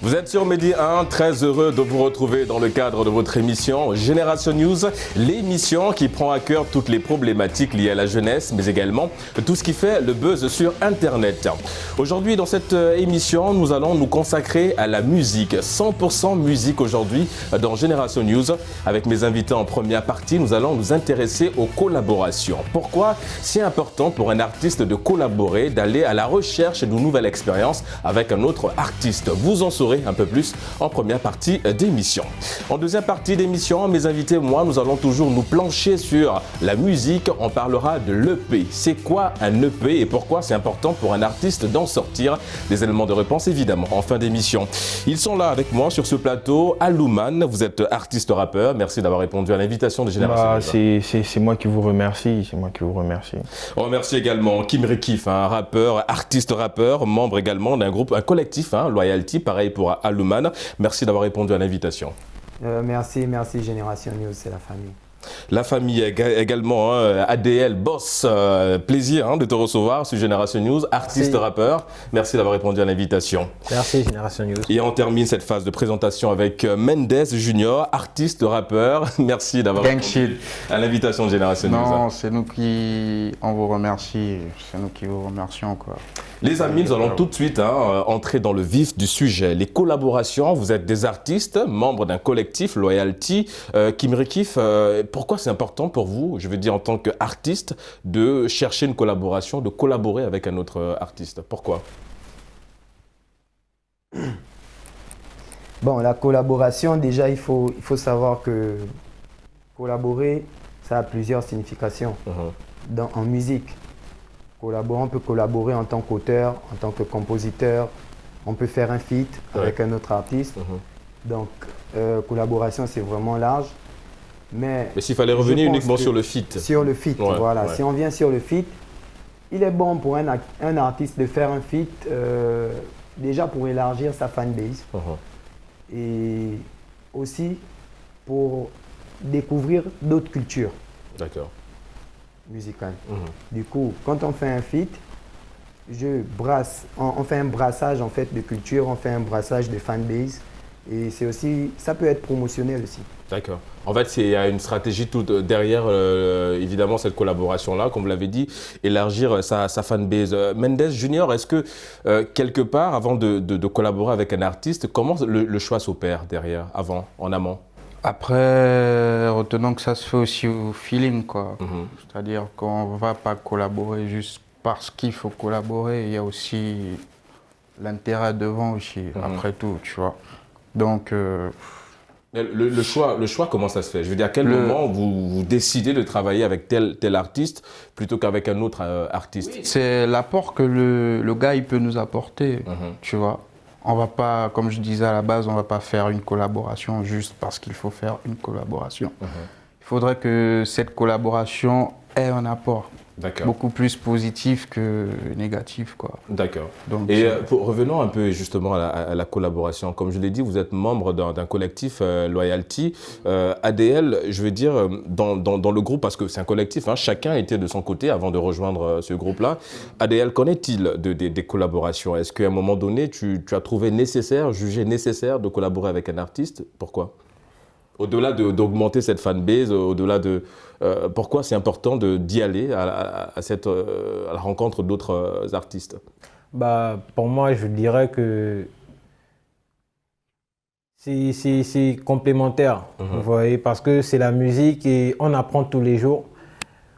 Vous êtes sur Medi 1, très heureux de vous retrouver dans le cadre de votre émission Génération News, l'émission qui prend à cœur toutes les problématiques liées à la jeunesse, mais également tout ce qui fait le buzz sur Internet. Aujourd'hui, dans cette émission, nous allons nous consacrer à la musique, 100% musique aujourd'hui dans Génération News. Avec mes invités en première partie, nous allons nous intéresser aux collaborations. Pourquoi c'est important pour un artiste de collaborer, d'aller à la recherche d'une nouvelle expérience avec un autre artiste? Vous en saurez un peu plus en première partie d'émission. En deuxième partie d'émission, mes invités et moi, nous allons toujours nous plancher sur la musique. On parlera de l'EP. C'est quoi un EP et pourquoi c'est important pour un artiste d'en sortir? Des éléments de réponse évidemment en fin d'émission. Ils sont là avec moi sur ce plateau. Alouman, vous êtes artiste rappeur. Merci d'avoir répondu à l'invitation de Génération. C'est moi qui vous remercie. C'est moi qui vous remercie. On remercie également Kim Rekif, un rappeur, artiste rappeur, membre également d'un groupe, un collectif, Loyalty, pareil pour Alouman. Merci d'avoir répondu à l'invitation. Merci Génération News, c'est la famille. La famille également, ADL, Boss, plaisir de te recevoir sur Génération News, artiste rappeur. Merci d'avoir répondu à l'invitation. Merci Génération News. Et on termine cette phase de présentation avec Mendes Junior, artiste rappeur. Merci d'avoir répondu à l'invitation de Génération News. Non, c'est nous qui vous remercie. C'est nous qui vous remercions, quoi. Les amis, nous allons tout de suite entrer dans le vif du sujet. Les collaborations, vous êtes des artistes, membres d'un collectif, Loyalty. Kim Rekif, pourquoi c'est important pour vous, je veux dire en tant qu'artiste, de chercher une collaboration, de collaborer avec un autre artiste? Pourquoi? Bon, la collaboration, déjà, il faut savoir que collaborer, ça a plusieurs significations en musique. On peut collaborer en tant qu'auteur, en tant que compositeur, on peut faire un feat avec un autre artiste. Donc, collaboration, c'est vraiment large. Mais s'il fallait revenir uniquement sur le feat. Sur le feat, voilà. Si on vient sur le feat, il est bon pour un artiste de faire un feat, déjà pour élargir sa fanbase. Et aussi pour découvrir d'autres cultures. D'accord. Musicales. Du coup, quand on fait un feat, on fait un brassage en fait de culture, on fait un brassage de fanbase. Et c'est aussi, ça peut être promotionnel aussi. D'accord. En fait, il y a une stratégie tout derrière, évidemment, cette collaboration-là, comme vous l'avez dit, élargir sa fanbase. Mendes Junior, est-ce que, quelque part, avant de collaborer avec un artiste, comment le choix s'opère derrière, avant, en amont? Après, retenons que ça se fait aussi au feeling, quoi. C'est-à-dire qu'on ne va pas collaborer juste parce qu'il faut collaborer. Il y a aussi l'intérêt devant aussi, après tout, tu vois. Donc, le choix, comment ça se fait? Je veux dire, à quel moment vous décidez de travailler avec tel artiste plutôt qu'avec un autre artiste? C'est l'apport que le gars il peut nous apporter, tu vois. On va pas, comme je disais à la base, on va pas faire une collaboration juste parce qu'il faut faire une collaboration. Il faudrait que cette collaboration ait un apport. Beaucoup plus positif que négatif, quoi. D'accord. Et revenons un peu justement à la collaboration. Comme je l'ai dit, vous êtes membre d'un collectif Loyalty. ADL, je veux dire, dans le groupe, parce que c'est un collectif, chacun était de son côté avant de rejoindre ce groupe-là. ADL, qu'en est-il des collaborations? Est-ce qu'à un moment donné, tu as trouvé nécessaire, jugé nécessaire de collaborer avec un artiste? Pourquoi? Au-delà d'augmenter cette fanbase, au-delà de... pourquoi c'est important d'y aller à la rencontre d'autres artistes? Pour moi, je dirais que c'est complémentaire, vous voyez, parce que c'est la musique et on apprend tous les jours.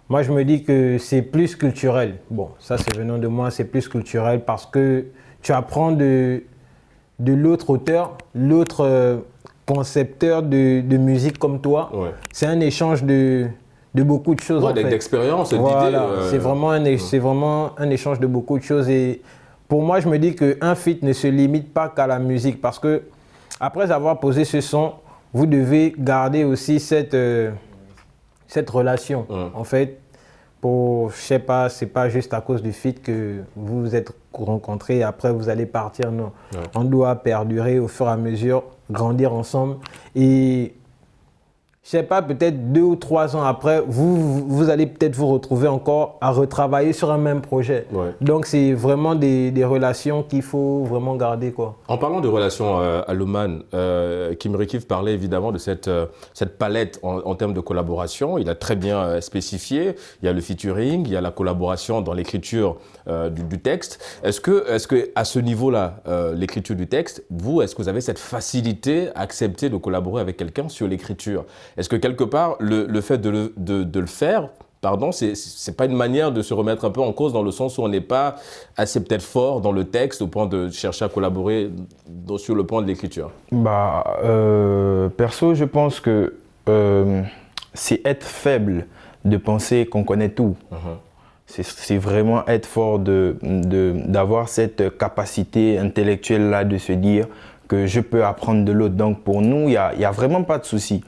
Moi, je me dis que c'est plus culturel. Bon, ça, c'est venant de moi, c'est plus culturel parce que tu apprends de l'autre auteur, l'autre... concepteur de musique comme toi, c'est un échange de beaucoup de choses. D'expérience, voilà, c'est vraiment un échange de beaucoup de choses. Et pour moi, je me dis qu'un feat ne se limite pas qu'à la musique parce que après avoir posé ce son, vous devez garder aussi cette relation. En fait, je sais pas, c'est pas juste à cause du feat que vous vous êtes rencontrés et après vous allez partir. Non, on doit perdurer au fur et à mesure, grandir ensemble. Et je sais pas, peut-être 2 ou 3 ans après, vous allez peut-être vous retrouver encore à retravailler sur un même projet. Ouais. Donc, c'est vraiment des relations qu'il faut vraiment garder, quoi. En parlant de relations à Luman, Kim Rikif parlait évidemment de cette palette en termes de collaboration. Il a très bien spécifié. Il y a le featuring, il y a la collaboration dans l'écriture du texte. Est-ce que à ce niveau-là, l'écriture du texte, est-ce que vous avez cette facilité à accepter de collaborer avec quelqu'un sur l'écriture? Est-ce que quelque part, le fait de le faire, c'est pas une manière de se remettre un peu en cause dans le sens où on n'est pas assez peut-être fort dans le texte au point de chercher à collaborer sur le point de l'écriture? Perso, je pense que c'est être faible de penser qu'on connaît tout. C'est vraiment être fort d'avoir cette capacité intellectuelle-là de se dire que je peux apprendre de l'autre. Donc pour nous, il n'y a vraiment pas de souci.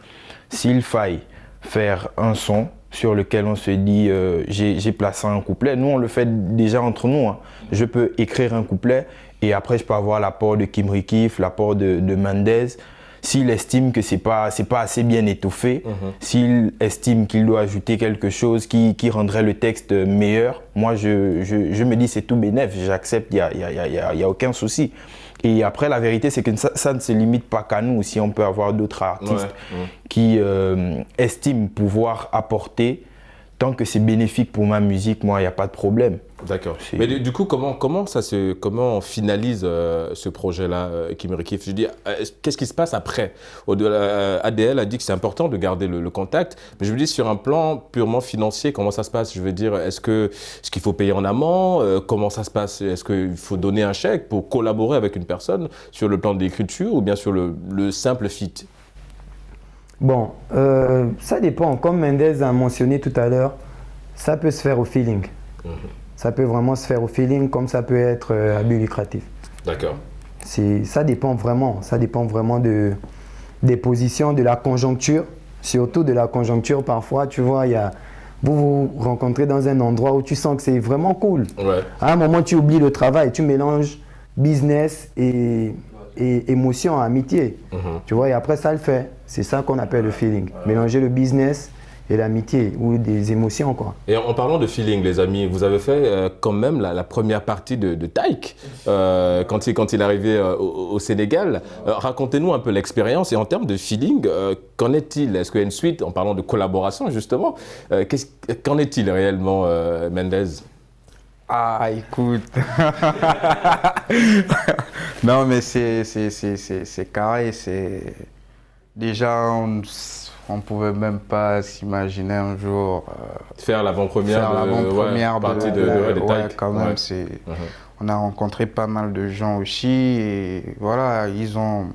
S'il faille faire un son sur lequel on se dit j'ai placé un couplet, nous on le fait déjà entre nous. Hein. Je peux écrire un couplet et après je peux avoir l'apport de Kim Rikif, l'apport de Mendez. S'il estime que c'est pas assez bien étoffé, s'il estime qu'il doit ajouter quelque chose qui rendrait le texte meilleur, moi je me dis c'est tout bénef, j'accepte, il y a aucun souci. Et après, la vérité, c'est que ça ne se limite pas qu'à nous. Si on peut avoir d'autres artistes qui estiment pouvoir apporter, tant que c'est bénéfique pour ma musique, moi, il n'y a pas de problème. D'accord. Mais du coup, comment on finalise ce projet-là, Kim Rikif? Je dis, qu'est-ce qui se passe après? ADL a dit que c'est important de garder le contact, mais je me dis sur un plan purement financier, comment ça se passe? Je veux dire, est-ce qu'il faut payer en amont? Comment ça se passe? Est-ce qu'il faut donner un chèque pour collaborer avec une personne sur le plan de l'écriture ou bien sur le simple feat? Bon, ça dépend. Comme Mendez a mentionné tout à l'heure, ça peut se faire au feeling. Ça peut vraiment se faire au feeling, comme ça peut être à but lucratif. D'accord. Ça dépend vraiment. Ça dépend vraiment des positions, de la conjoncture. Surtout de la conjoncture, parfois, tu vois, vous vous rencontrez dans un endroit où tu sens que c'est vraiment cool. Ouais. À un moment, tu oublies le travail, tu mélanges business et émotion, amitié. Tu vois, et après ça le fait. C'est ça qu'on appelle le feeling. Mélanger le business et l'amitié ou des émotions, quoi. Et en parlant de feeling, les amis, vous avez fait quand même la première partie de Taïk quand il est arrivé au Sénégal. Racontez-nous un peu l'expérience et en termes de feeling, qu'en est-il? Est-ce qu'il y a une suite en parlant de collaboration, justement? Qu'en est-il réellement, Mendez? Ah, écoute. Non, mais c'est carré. Déjà, on ne pouvait même pas s'imaginer un jour faire l'avant-première partie de Taïk. Ouais, quand même, on a rencontré pas mal de gens aussi et voilà, ils ont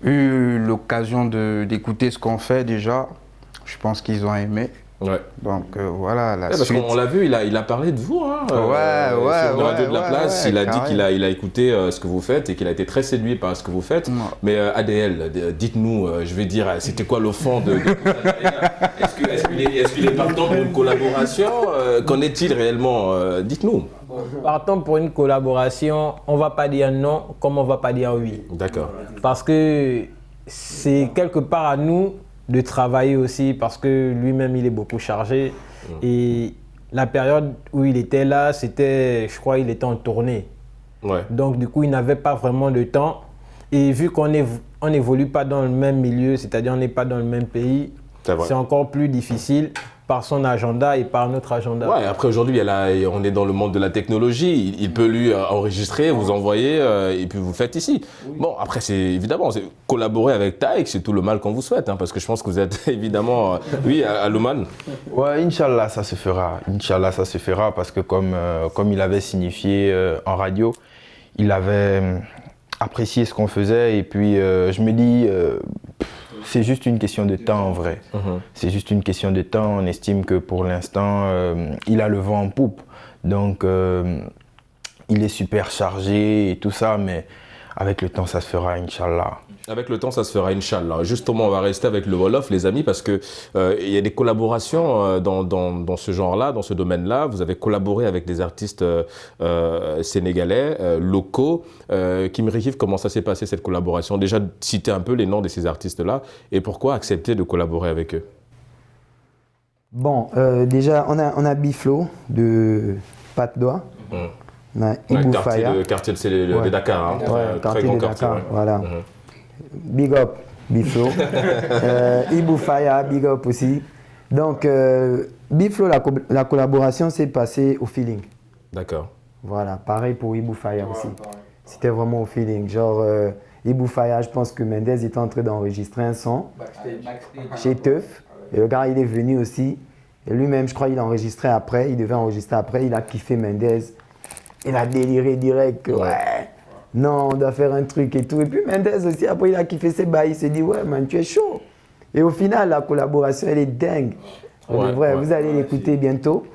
eu l'occasion d'écouter ce qu'on fait déjà. Je pense qu'ils ont aimé. Ouais. Donc voilà, la parce suite. qu'on l'a vu, il a parlé de vous sur une radio de la place. Il a dit qu'il a écouté ce que vous faites et qu'il a été très séduit par ce que vous faites. Mais ADL, dites-nous, je vais dire, c'était quoi le fond de Est-ce qu'il est partant pour une collaboration? Qu'en est-il réellement? Dites-nous. Partant pour une collaboration, on ne va pas dire non comme on ne va pas dire oui. D'accord. Parce que c'est quelque part à nous de travailler aussi parce que lui-même il est beaucoup chargé et la période où il était là, je crois il était en tournée. Ouais. Donc du coup il n'avait pas vraiment de temps et vu qu'on n'évolue pas dans le même milieu, c'est-à-dire on n'est pas dans le même pays, c'est encore plus difficile par son agenda et par notre agenda. Ouais, après aujourd'hui, on est dans le monde de la technologie. Il peut lui enregistrer, vous envoyer et puis vous le faites ici. Oui. Bon, après, évidemment, collaborer avec Taïk, c'est tout le mal qu'on vous souhaite, parce que je pense que vous êtes évidemment, à Luman. Ouais, Inch'Allah, ça se fera. Inch'Allah, ça se fera parce que comme il avait signifié en radio, il avait apprécié ce qu'on faisait et puis je me dis... c'est juste une question de temps en vrai. C'est juste une question de temps. On estime que pour l'instant, il a le vent en poupe. Donc, il est super chargé et tout ça. Mais avec le temps, ça se fera, Inch'Allah. Avec le temps, ça se fera, Inch'Allah. Justement, on va rester avec le Wolof, les amis, parce que il y a des collaborations dans ce genre-là, dans ce domaine-là. Vous avez collaboré avec des artistes sénégalais, locaux. Kim Rikif, comment ça s'est passé, cette collaboration? Déjà, citez un peu les noms de ces artistes-là et pourquoi accepter de collaborer avec eux? Bon, déjà, on a Biflo de Patte d'Oie. On a Ibou Faya. Quartier de Dakar. Hein. Ouais, Très quartier grand de quartier. Dakar, Ouais. voilà. Big up, Biflo. Ibou Faya, big up aussi. Donc, Biflo, la collaboration s'est passée au feeling. D'accord. Voilà, pareil pour Ibou Faya aussi. C'était vraiment au feeling. Genre, Ibou Faya, je pense que Mendes était en train d'enregistrer un son chez Teuf. Et le gars, il est venu aussi. Et lui-même, je crois qu'il a enregistré après. Il devait enregistrer après. Il a kiffé Mendes. Il a déliré direct. Ouais, non, on doit faire un truc et tout. Et puis Mendes aussi, après, il a kiffé ses bails. Il s'est dit, ouais, man, tu es chaud. Et au final, la collaboration, elle est dingue. Ouais, vrai, vous allez l'écouter bientôt.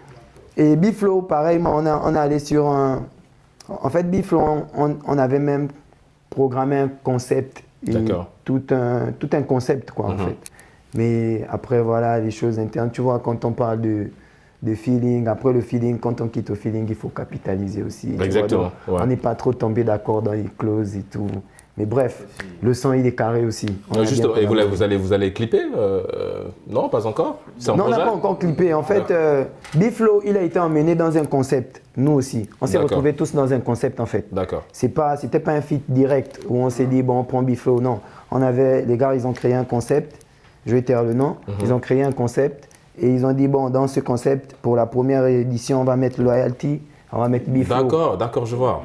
Et Biflo, pareil, on a allé sur un... En fait, Biflo, on avait même programmé un concept. D'accord. Tout un concept, quoi, en fait. Mais après, voilà, les choses internes. Tu vois, quand on parle de feeling, après le feeling, quand on quitte au feeling, il faut capitaliser aussi. Exactement. Tu vois, on n'est pas trop tombé d'accord dans les clauses et tout. Mais bref, le son, il est carré aussi. Juste, et vous allez clipper non, pas encore? C'est en Non, on n'a projet? pas encore clippé. En fait, Biflo, il a été emmené dans un concept. Nous aussi. On s'est retrouvés tous dans un concept, en fait. D'accord. C'était pas un feat direct où on s'est dit, bon, on prend Biflo. Non. Les gars, ils ont créé un concept. Je vais taire le nom. Ils ont créé un concept et ils ont dit, bon, dans ce concept, pour la première édition, on va mettre Loyalty, on va mettre Biflo. D'accord, je vois.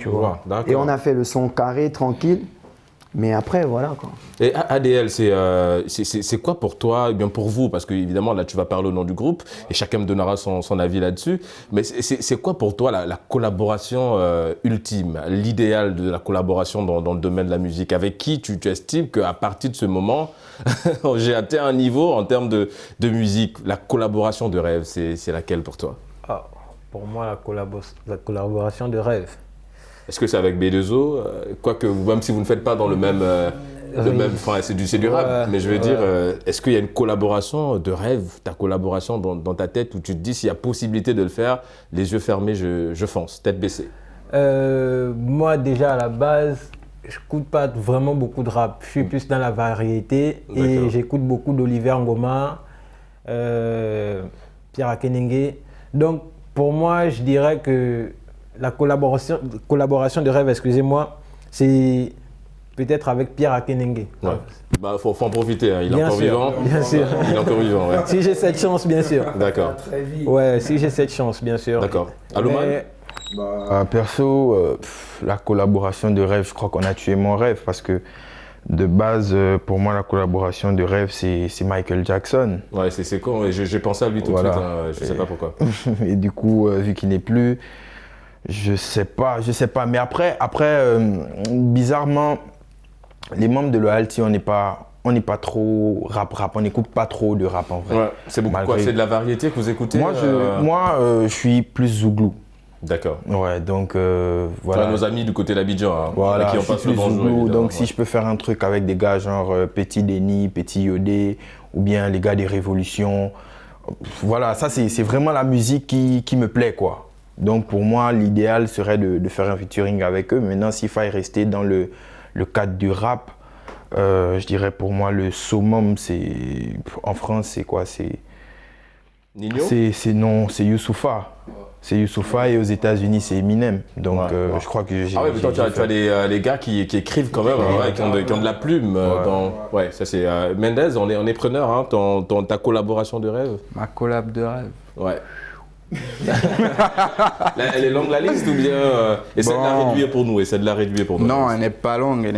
Et on a fait le son carré, tranquille. Mais après, voilà quoi. Et ADL, c'est quoi pour toi, bien pour vous? Parce que évidemment, là, tu vas parler au nom du groupe et chacun me donnera son avis là-dessus. Mais c'est quoi pour toi la collaboration ultime, l'idéal de la collaboration dans le domaine de la musique? Avec qui tu estimes qu'à partir de ce moment, j'ai atteint un niveau en termes de musique? La collaboration de rêve, c'est laquelle pour toi? Pour moi, la collaboration de rêve. Est-ce que c'est avec B2O? Quoique, même si vous ne faites pas dans le même... enfin, c'est du rap, mais je veux dire, est-ce qu'il y a une collaboration de rêve, ta collaboration dans ta tête où tu te dis s'il y a possibilité de le faire, les yeux fermés, je fonce, tête baissée? Moi, déjà, à la base, je n'écoute pas vraiment beaucoup de rap. Je suis plus dans la variété et j'écoute beaucoup d'Oliver Ngoma, Pierre Akenenge. Donc, pour moi, je dirais que la collaboration de rêve, excusez-moi, c'est peut-être avec Pierre Akenenge. Ouais. Bah, faut en profiter, hein. Il est Bien encore sûr, vivant. bien sûr. Il est encore vivant, ouais. Si j'ai cette chance, bien sûr. D'accord. Ouais, si j'ai cette chance, bien sûr. D'accord. Aloman? Perso, la collaboration de rêve, je crois qu'on a tué mon rêve parce que de base, pour moi, la collaboration de rêve, c'est Michael Jackson. Ouais, c'est con. J'ai pensé à lui tout de suite. Hein. Je ne sais pas pourquoi. Et du coup, vu qu'il n'est plus, je sais pas. Mais après, bizarrement, les membres de Loyalty, on n'est pas trop rap. On n'écoute pas trop de rap en vrai. Ouais, c'est beaucoup quoi? C'est de la variété que vous écoutez? Moi, je suis plus Zouglou. D'accord. Ouais, donc voilà. Nos amis du côté d'Abidjan, hein, voilà, qui ont pas le bonjour. Donc si je peux faire un truc avec des gars genre Petit Denis, Petit Yodé, ou bien les gars des Révolutions, voilà, ça c'est vraiment la musique qui me plaît quoi. Donc pour moi, l'idéal serait de faire un featuring avec eux. Maintenant, s'il fallait rester dans le cadre du rap, je dirais pour moi le summum, en France, c'est quoi? C'est Nino? C'est Youssoupha. C'est Youssoupha et aux États-Unis, c'est Eminem. Donc je crois que j'ai. Ah ouais, mais toi, tu as des gars qui écrivent quand même, qui ont de la plume. Ouais, ça c'est. Mendes, on est preneur, hein, ta collaboration de rêve. Ma collab de rêve. Ouais. Elle est longue la liste ou bien essaie de la réduire pour nous, Non, elle n'est pas longue.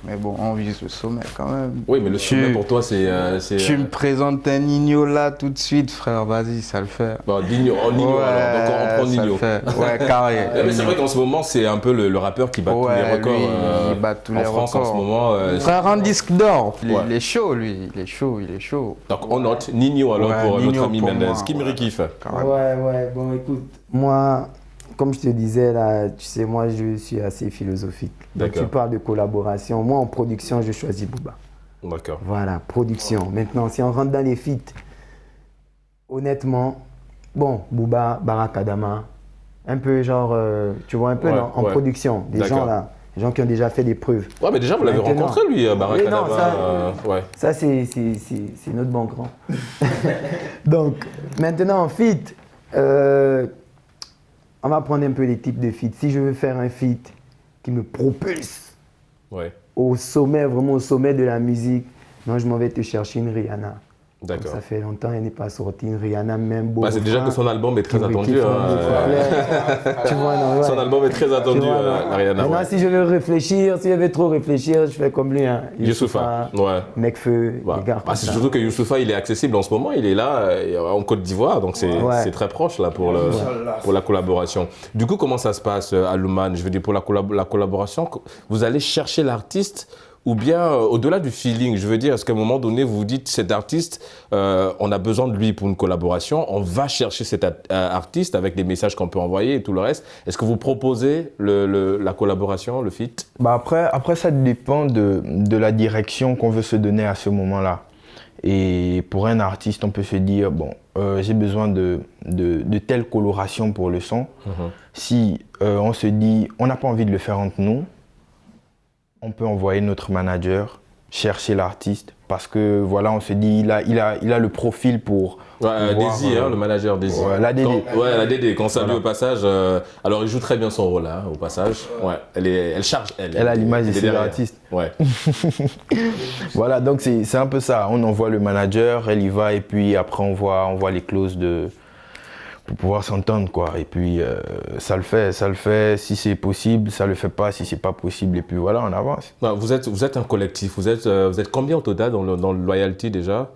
Mais bon, on vise le sommet quand même. Oui, mais le sommet pour toi, c'est... Tu me présentes un Nino là tout de suite, frère, vas-y, ça le fait. Bon, Nino, ouais, alors, donc on prend Nino. Ouais, carré. Mais c'est vrai qu'en ce moment, c'est un peu le rappeur qui bat tous les records. Il bat tous les France, records. en ce moment. Frère, un disque d'or. Il est chaud, lui. Il est chaud. Donc on note Nino alors pour Nino notre ami pour Mendes. moi, Kim Rikif. Ouais, bon écoute, moi, comme je te disais, là, tu sais, moi, je suis assez philosophique. Donc, tu parles de collaboration. Moi, en production, je choisis Booba. D'accord. Voilà, production. Maintenant, si on rentre dans les feats, honnêtement, bon, Booba, Barack Adama, un peu genre, tu vois, un peu en production. Des gens là, des gens qui ont déjà fait des preuves. Ouais, mais déjà, vous l'avez rencontré, lui, Barack Adama. Ça c'est notre bon grand. Donc, maintenant, en feat, on va prendre un peu les types de feats. Si je veux faire un feat qui me propulse au sommet, vraiment au sommet de la musique, non, je m'en vais te chercher une Rihanna. D'accord. Ça fait longtemps, elle n'est pas sortie, une Rihanna même beau. C'est déjà que son album est très attendu. Tu vois, non, son album est très attendu, la Rihanna. Maintenant, si je veux réfléchir, si je veux trop réfléchir, je fais comme lui. Youssoupha. Necfeu, les gars. C'est surtout que Youssoupha, il est accessible en ce moment. Il est là, en Côte d'Ivoire, donc c'est très proche là pour la collaboration. Du coup, comment ça se passe à Luman? Je veux dire, pour la collaboration, vous allez chercher l'artiste ou bien au-delà du feeling, je veux dire, est-ce qu'à un moment donné, vous vous dites, cet artiste, on a besoin de lui pour une collaboration, on va chercher cet artiste avec les messages qu'on peut envoyer et tout le reste. Est-ce que vous proposez la collaboration, le feat? Après, ça dépend de la direction qu'on veut se donner à ce moment-là. Et pour un artiste, on peut se dire, bon, j'ai besoin de telle coloration pour le son. Si on se dit, on n'a pas envie de le faire entre nous, on peut envoyer notre manager chercher l'artiste parce que voilà, on se dit il a le profil pour Daisy, le manager Daisy. La Dédé. La Dédé, qu'on salue au passage. Alors il joue très bien son rôle au passage. Ouais, elle charge. Elle a l'image de ses artistes. Ouais. Voilà, donc c'est un peu ça. On envoie le manager, elle y va et puis après on voit les clauses pour pouvoir s'entendre quoi. Et puis ça le fait. Si c'est possible, ça le fait pas. Si c'est pas possible, et puis voilà, on avance. Vous êtes un collectif. Vous êtes combien au total dans le Loyalty déjà?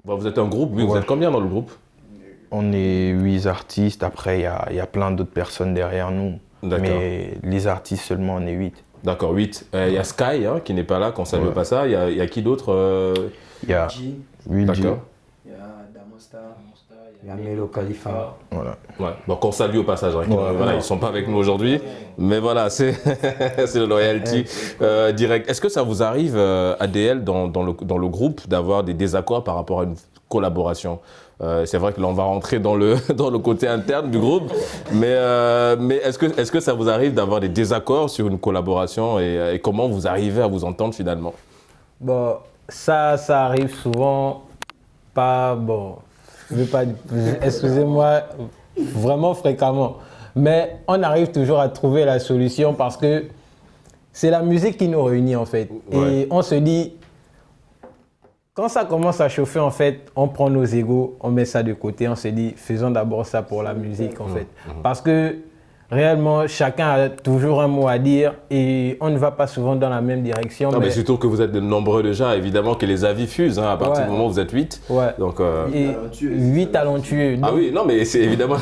Vous êtes un groupe, oui. Vous êtes combien dans le groupe? On est 8 artistes. Après, il y a plein d'autres personnes derrière nous. Mais les artistes seulement, on est 8. D'accord, 8. Il y a Sky qui n'est pas là, qu'on salue pas ça. Il y a qui d'autre? Il y a Will. D'accord. Il y a Damosta. Il y a Melo Khalifa. Voilà. Ouais. Donc on salue au passage. Voilà, ils ne sont pas avec nous aujourd'hui. Mais voilà, c'est le Loyalty direct. Est-ce que ça vous arrive, ADL, dans le groupe, d'avoir des désaccords par rapport à une collaboration? C'est vrai que là, on va rentrer dans le côté interne du groupe. Mais est-ce que ça vous arrive d'avoir des désaccords sur une collaboration et comment vous arrivez à vous entendre finalement? Bon, ça arrive souvent. Excusez-moi, vraiment fréquemment. Mais on arrive toujours à trouver la solution parce que c'est la musique qui nous réunit en fait. Ouais. Et on se dit, quand ça commence à chauffer en fait, on prend nos égos, on met ça de côté, on se dit, faisons d'abord ça pour la musique en fait. Parce que réellement, chacun a toujours un mot à dire et on ne va pas souvent dans la même direction. Non, mais surtout que vous êtes nombreux déjà, évidemment que les avis fusent à partir du moment où vous êtes 8. Ouais. Donc, et 8 talentueux. Donc... Ah oui, non, mais c'est évidemment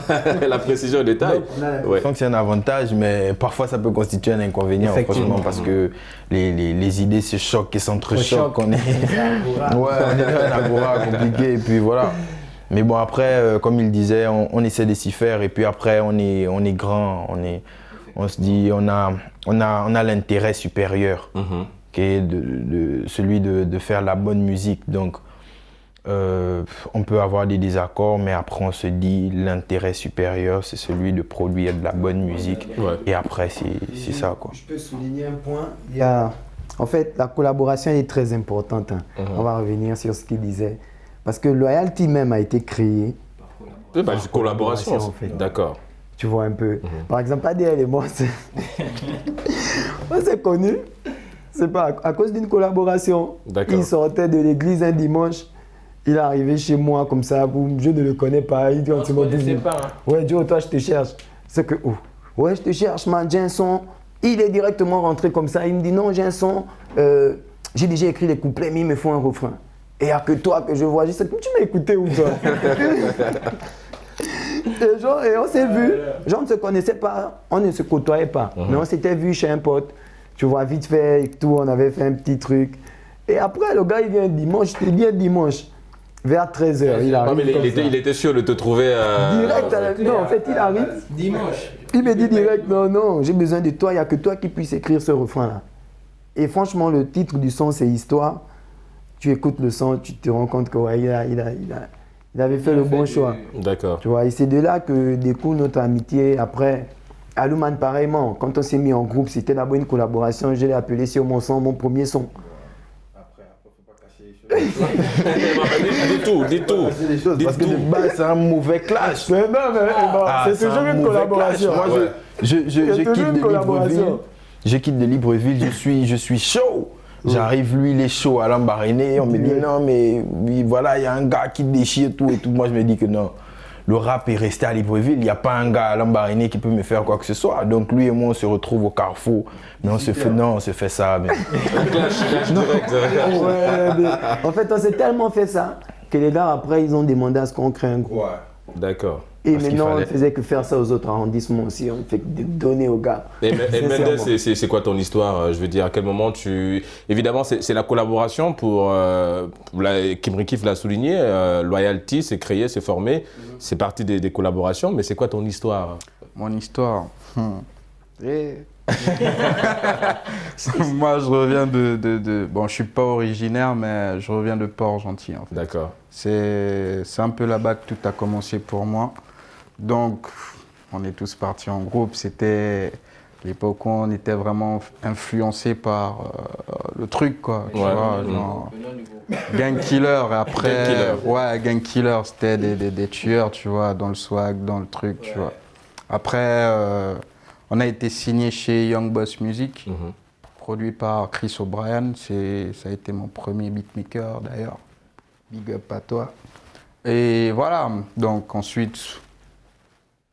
la précision au détail. Je pense que c'est un avantage, mais parfois ça peut constituer un inconvénient, franchement, parce que les idées se choquent et s'entrechoquent. On est un agora compliqué et puis voilà. Mais bon, après, comme il disait, on essaie de s'y faire et puis après, on est grand, on se dit, on a l'intérêt supérieur qui est celui de faire la bonne musique. Donc, on peut avoir des désaccords, mais après, on se dit, l'intérêt supérieur, c'est celui de produire de la bonne musique. Ouais. Et après, c'est ça, quoi. Je peux souligner un point. En fait, la collaboration est très importante. On va revenir sur ce qu'il disait. Parce que Loyalty même a été créé par collaboration en fait. D'accord. Tu vois un peu. Par exemple, ADL et moi, on s'est connus. C'est pas à cause d'une collaboration. Il sortait de l'église un dimanche. Il est arrivé chez moi comme ça. Je ne le connais pas. Il dit, on ne se connaissait pas. Ouais, Joe, toi, je te cherche. C'est que, ouais, je te cherche, man, j'ai un son. Il est directement rentré comme ça. Il me dit, non, j'ai un son. J'ai déjà écrit les couplets, mais il me faut un refrain. Et il n'y a que toi que je vois. Je sais que tu m'as écouté ou pas. Et on s'est vu. Genre, on ne se connaissait pas, on ne se côtoyait pas. Mais on s'était vu chez un pote. Tu vois, vite fait et tout, on avait fait un petit truc. Et après, le gars, il vient un dimanche. Je te dis un dimanche. Vers 13h, il arrive. Non, mais comme ça. il était sûr de te trouver. Direct à la... Non, en fait, il arrive. Dimanche. Il me dit direct, non, j'ai besoin de toi, il n'y a que toi qui puisse écrire ce refrain-là. Et franchement, le titre du son, c'est Histoire. Tu écoutes le son, tu te rends compte qu'il avait fait le bon choix. D'accord. Tu vois, et c'est de là que découle notre amitié. Après, Alouman, pareillement, quand on s'est mis en groupe, c'était d'abord une collaboration. Je l'ai appelé sur mon son, mon premier son. Dis tout. Parce que de base, c'est un mauvais clash. Mais non, c'est toujours une collaboration. Moi, je quitte de Libreville, je suis chaud. J'arrive, lui, il est chaud à Lambaréné. On me dit non, mais oui, voilà, il y a un gars qui déchire tout et tout. Moi, je me dis que non. Le rap est resté à Libreville, il n'y a pas un gars à Lambaréné qui peut me faire quoi que ce soit. Donc lui et moi, on se retrouve au carrefour. Mais on se fait ça. Mais... En fait, on s'est tellement fait ça que les gars, après, ils ont demandé à ce qu'on crée un groupe. Ouais. D'accord. Et maintenant, on ne faisait que faire ça aux autres arrondissements aussi. On fait que donner aux gars. Et Mendes, c'est quoi ton histoire? Je veux dire, à quel moment tu... Évidemment, c'est la collaboration pour... Kim Rikif l'a souligné, Loyalty, c'est créé, c'est formé, c'est parti des collaborations, mais c'est quoi ton histoire? Mon histoire Moi, je reviens de... Bon, je ne suis pas originaire, mais je reviens de Port-Gentil, en fait. D'accord. C'est un peu là-bas que tout a commencé pour moi. Donc, on est tous partis en groupe. C'était l'époque où on était vraiment influencés par le truc, quoi. Tu vois, genre, Gang Killer. Après, Gang Killer, c'était des tueurs, tu vois, dans le swag, dans le truc, tu vois. Après, on a été signé chez Young Boss Music, produit par Chris O'Brien. Ça a été mon premier beatmaker, d'ailleurs. Big up à toi. Et voilà, donc ensuite,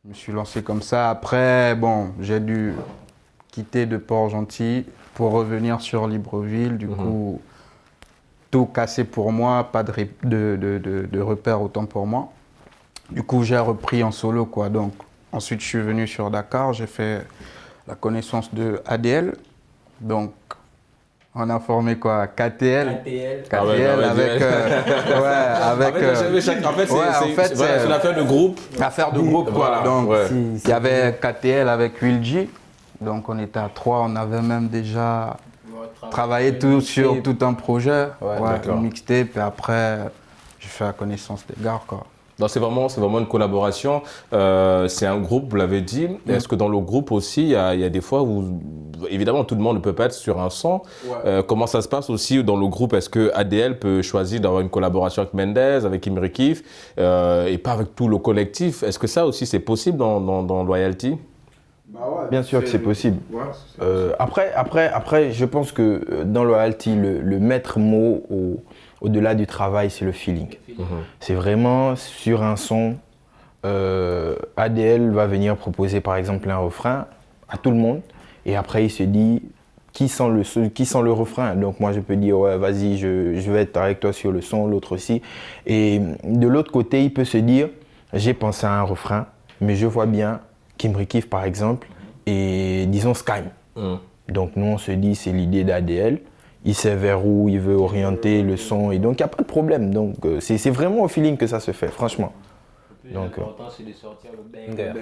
je me suis lancé comme ça. Après, bon, j'ai dû quitter de Port-Gentil pour revenir sur Libreville. Du coup, tout cassé pour moi, pas de repères autant pour moi. Du coup, j'ai repris en solo, quoi. Donc, ensuite, je suis venu sur Dakar. J'ai fait la connaissance de ADL. Donc, on a formé quoi? KTL. KTL avec... c'est l'affaire de groupe. Affaire de groupe, quoi. Voilà, Donc, ouais. il y avait KTL avec Will G. Donc, on était à 3. On avait même déjà travaillé sur tout un projet. Une mixtape. Et après, j'ai fait la connaissance des gars, quoi. Non, c'est vraiment une collaboration. C'est un groupe, vous l'avez dit. Est-ce que dans le groupe aussi, il y a des fois où, évidemment, tout le monde ne peut pas être sur un son. Comment ça se passe aussi dans le groupe? Est-ce que ADL peut choisir d'avoir une collaboration avec Mendes, avec Kim Rikif, et pas avec tout le collectif? Est-ce que ça aussi, c'est possible dans Loyalty? Bien sûr que c'est possible. Après, je pense que dans Loyalty, le maître mot au-delà du travail, c'est le feeling. C'est vraiment sur un son, ADL va venir proposer par exemple un refrain à tout le monde et après il se dit qui sent le refrain. Donc moi je peux dire ouais vas-y je vais être avec toi sur le son, l'autre aussi. Et de l'autre côté il peut se dire j'ai pensé à un refrain mais je vois bien Kim Rikif par exemple et disons Skyme. Donc nous on se dit c'est l'idée d'ADL. Il sait vers où il veut orienter le son et donc il n'y a pas de problème. Donc c'est vraiment au feeling que ça se fait, franchement. L'important c'est de sortir le banger.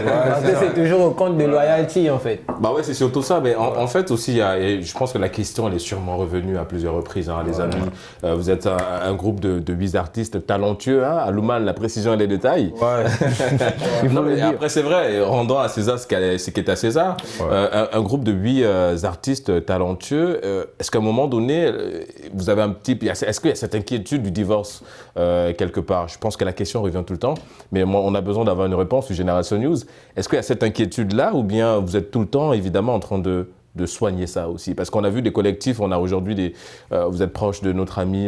Parce que c'est toujours au compte de Loyalty en fait. Bah ouais, c'est surtout ça. Mais en fait aussi, je pense que la question elle est sûrement revenue à plusieurs reprises, hein, les amis. Vous êtes un groupe de 8 artistes talentueux, hein, Alouman, la précision et les détails. Non, mais après c'est vrai, rendant à César ce qui est à César. Un groupe de 8 artistes talentueux. Est-ce qu'à un moment donné, vous avez est-ce qu'il y a cette inquiétude du divorce quelque part? Je pense que la question revient tout le temps, mais on a besoin d'avoir une réponse sur Génération News. Est-ce qu'il y a cette inquiétude-là ou bien vous êtes tout le temps évidemment en train de soigner ça aussi? Parce qu'on a vu des collectifs, on a aujourd'hui vous êtes proche de notre ami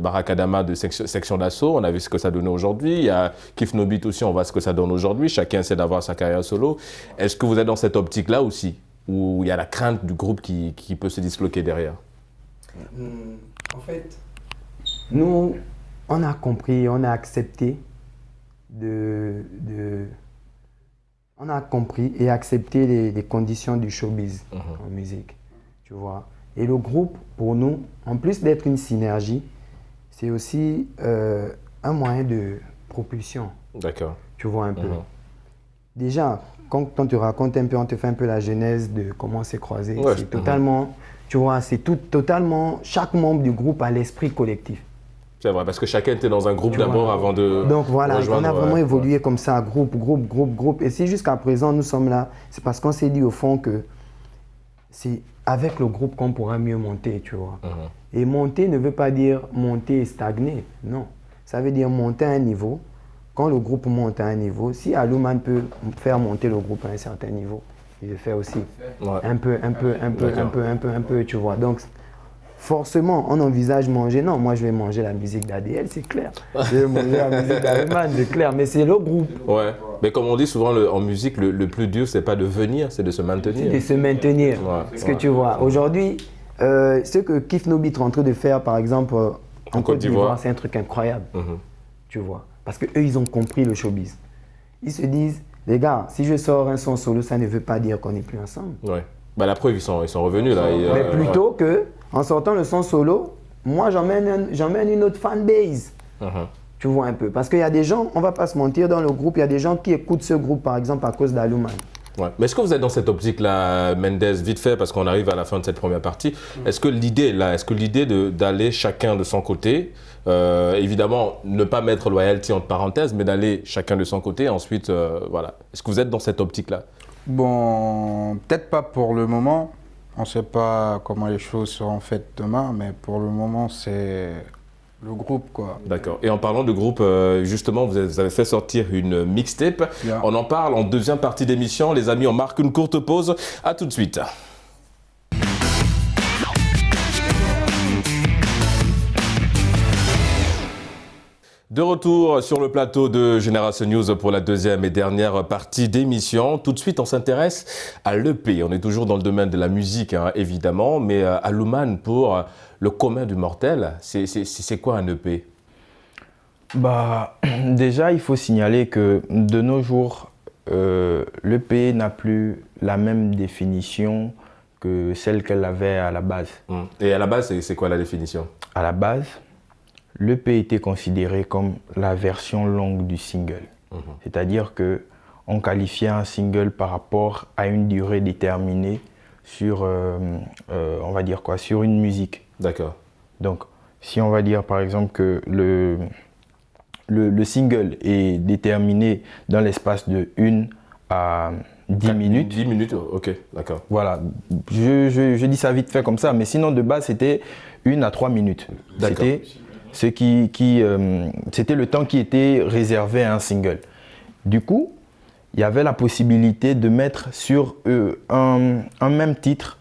Barak Adama de Section d'Assaut, on a vu ce que ça donnait aujourd'hui. Il y a Kif Nobit aussi, on voit ce que ça donne aujourd'hui. Chacun essaie d'avoir sa carrière solo. Est-ce que vous êtes dans cette optique-là aussi, où il y a la crainte du groupe qui peut se disloquer derrière? En fait, nous, on a compris, on a accepté on a compris et accepté les conditions du showbiz en musique, tu vois. Et le groupe, pour nous, en plus d'être une synergie, c'est aussi un moyen de propulsion. D'accord. Tu vois un peu. Déjà, quand on te raconte un peu, on te fait un peu la genèse de comment c'est croisé. Ouais, c'est totalement, tu vois, c'est totalement, chaque membre du groupe a l'esprit collectif. C'est vrai, parce que chacun était dans un groupe d'abord avant de Donc voilà, rejoindre, on a vraiment évolué comme ça, groupe. Et si jusqu'à présent nous sommes là, c'est parce qu'on s'est dit au fond que c'est avec le groupe qu'on pourra mieux monter, tu vois. Et monter ne veut pas dire monter et stagner, non. Ça veut dire monter à un niveau. Quand le groupe monte à un niveau, si Aluman peut faire monter le groupe à un certain niveau, il le fait aussi. Un peu, tu vois. Donc, forcément, on envisage manger. Non, moi, je vais manger la musique d'ADL, c'est clair. Je vais manger la musique d'Aluman, c'est clair. Mais c'est le groupe. Ouais. Mais comme on dit souvent en musique, le plus dur, c'est pas de venir, c'est de se maintenir. De se maintenir. Ce que tu vois. Aujourd'hui, ce que Kif No Beat est en train de faire, par exemple, en Côte d'Ivoire, c'est un truc incroyable. Tu vois. Parce qu'eux, ils ont compris le showbiz. Ils se disent, les gars, si je sors un son solo, ça ne veut pas dire qu'on n'est plus ensemble. Ouais. Bah, la preuve, ils sont revenus là. Mais plutôt que, en sortant le son solo, moi, j'emmène une autre fanbase. Tu vois un peu. Parce qu'il y a des gens, on ne va pas se mentir, dans le groupe, il y a des gens qui écoutent ce groupe, par exemple, à cause d'Aluman. Ouais. Mais est-ce que vous êtes dans cette optique-là, Mendes, vite fait, parce qu'on arrive à la fin de cette première partie, est-ce que l'idée d'aller chacun de son côté, évidemment, ne pas mettre loyalty entre parenthèses, mais d'aller chacun de son côté, ensuite, voilà. Est-ce que vous êtes dans cette optique-là? Bon, peut-être pas pour le moment. On ne sait pas comment les choses seront faites demain, mais pour le moment, c'est le groupe, quoi. D'accord. Et en parlant de groupe, justement, vous avez fait sortir une mixtape. Bien. On en parle en deuxième partie d'émission. Les amis, on marque une courte pause. À tout de suite. De retour sur le plateau de Génération News pour la deuxième et dernière partie d'émission. Tout de suite, on s'intéresse à l'EP. On est toujours dans le domaine de la musique, hein, évidemment, mais Aluman, pour le commun du mortel, c'est quoi un EP? Bah, déjà, il faut signaler que de nos jours, l'EP n'a plus la même définition que celle qu'elle avait à la base. Et à la base, c'est quoi la définition? À la base, l'EP était considéré comme la version longue du single. C'est-à-dire qu'on qualifiait un single par rapport à une durée déterminée sur, on va dire quoi, sur une musique. D'accord. Donc, si on va dire par exemple que le single est déterminé dans l'espace de 1 à 10 minutes. 10 minutes, ok, d'accord. Voilà, je dis ça vite fait comme ça, mais sinon de base c'était 1 à 3 minutes. D'accord. C'était le temps qui était réservé à un single. Du coup, il y avait la possibilité de mettre sur un même titre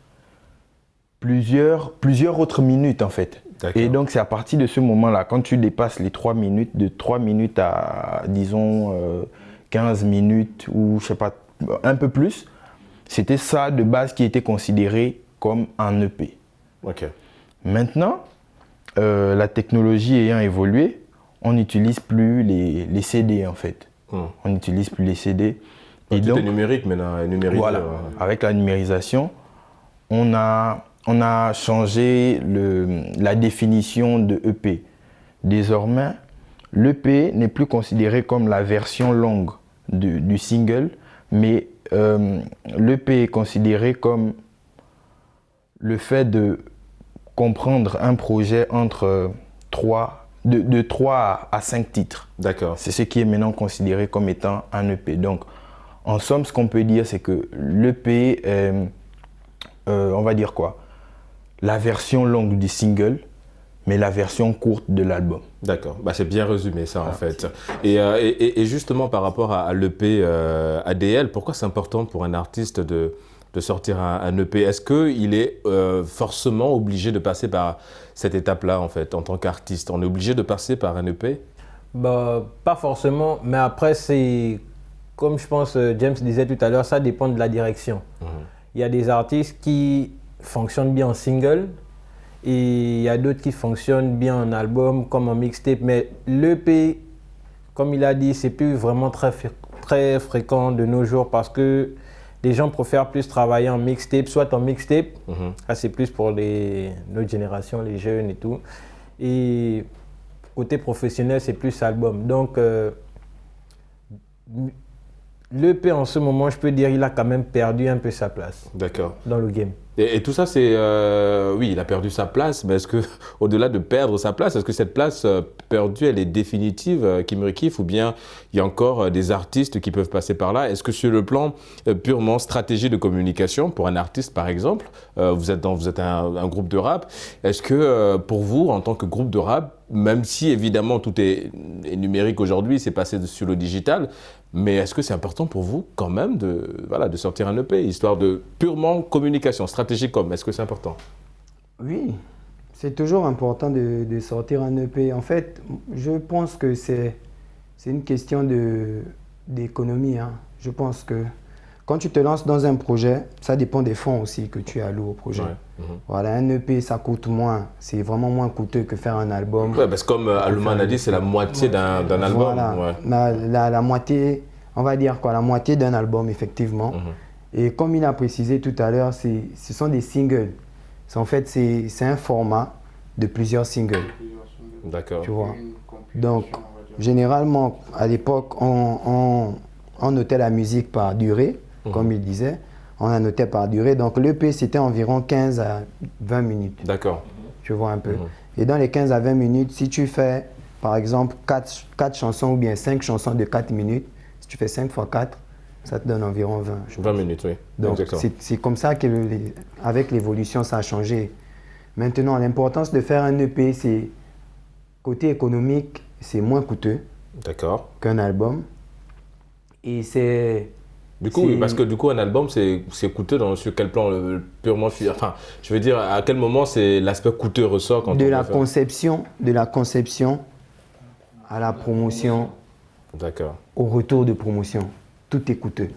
plusieurs autres minutes en fait. Et donc c'est à partir de ce moment-là, quand tu dépasses les 3 minutes, de 3 minutes à disons 15 minutes ou je sais pas, un peu plus, c'était ça de base qui était considéré comme un EP. Ok. Maintenant, la technologie ayant évolué, on n'utilise plus les CD en fait. On n'utilise plus les CD. Et tout est numérique maintenant, numérique. Voilà, avec la numérisation, on a changé la définition de EP. Désormais, l'EP n'est plus considéré comme la version longue du single, mais l'EP est considéré comme le fait de comprendre un projet entre de 3 à 5 titres. D'accord. C'est ce qui est maintenant considéré comme étant un EP. Donc, en somme, ce qu'on peut dire, c'est que l'EP est, on va dire quoi, la version longue du single, mais la version courte de l'album. D'accord, bah, c'est bien résumé ça en fait. Et justement par rapport à l'EP ADL, pourquoi c'est important pour un artiste de sortir un EP? Est-ce qu'il est forcément obligé de passer par cette étape-là en fait, en tant qu'artiste? On est obligé de passer par un EP? Bah, pas forcément, mais après c'est, comme je pense James disait tout à l'heure, ça dépend de la direction. Il y a des artistes qui fonctionnent bien en single, et il y a d'autres qui fonctionnent bien en album comme en mixtape, mais l'EP, comme il a dit, c'est plus vraiment très fréquent de nos jours parce que les gens préfèrent plus travailler en mixtape, soit en mixtape, ça c'est plus pour notre génération, les jeunes et tout. Et côté professionnel, c'est plus album. Donc, l'EP en ce moment, je peux dire, il a quand même perdu un peu sa place. D'accord. Dans le game. Et tout ça, c'est... oui, il a perdu sa place, mais est-ce que, au-delà de perdre sa place, est-ce que cette place perdue, elle est définitive, Kim Rickif, ou bien il y a encore des artistes qui peuvent passer par là? Est-ce que sur le plan purement stratégie de communication, pour un artiste par exemple, vous êtes un groupe de rap, est-ce que pour vous, en tant que groupe de rap, même si évidemment tout est numérique aujourd'hui, c'est passé sur le digital, mais est-ce que c'est important pour vous quand même de sortir un EP, histoire de purement communication, stratégie com, est-ce que c'est important? Oui, c'est toujours important de sortir un EP. En fait, je pense que c'est une question d'économie. Hein. Je pense que quand tu te lances dans un projet, ça dépend des fonds aussi que tu alloues au projet. Ouais. Voilà, un EP, ça coûte moins. C'est vraiment moins coûteux que faire un album. Ouais, parce que comme Aloman a dit, c'est la moitié d'un album. Voilà, Ouais. la moitié, on va dire quoi, la moitié d'un album, effectivement. Et comme il a précisé tout à l'heure, ce sont des singles. En fait, c'est un format de plusieurs singles. D'accord. Tu vois. Donc, généralement, à l'époque, on notait la musique par durée, comme il disait. On la notait par durée. Donc, l'EP, c'était environ 15 à 20 minutes. D'accord. Tu vois un peu. Et dans les 15 à 20 minutes, si tu fais, par exemple, 4 chansons ou bien 5 chansons de 4 minutes, si tu fais 5 x 4, ça te donne environ 20. 20 minutes, oui. Donc, c'est comme ça qu'avec l'évolution, ça a changé. Maintenant, l'importance de faire un EP, c'est côté économique, c'est moins coûteux qu'un album. Et c'est... Du coup, oui, parce que du coup, un album, c'est coûteux sur quel plan purement... Enfin, je veux dire, à quel moment l'aspect coûteux ressort quand de la conception à la promotion, au retour de promotion. Tout est coûteux.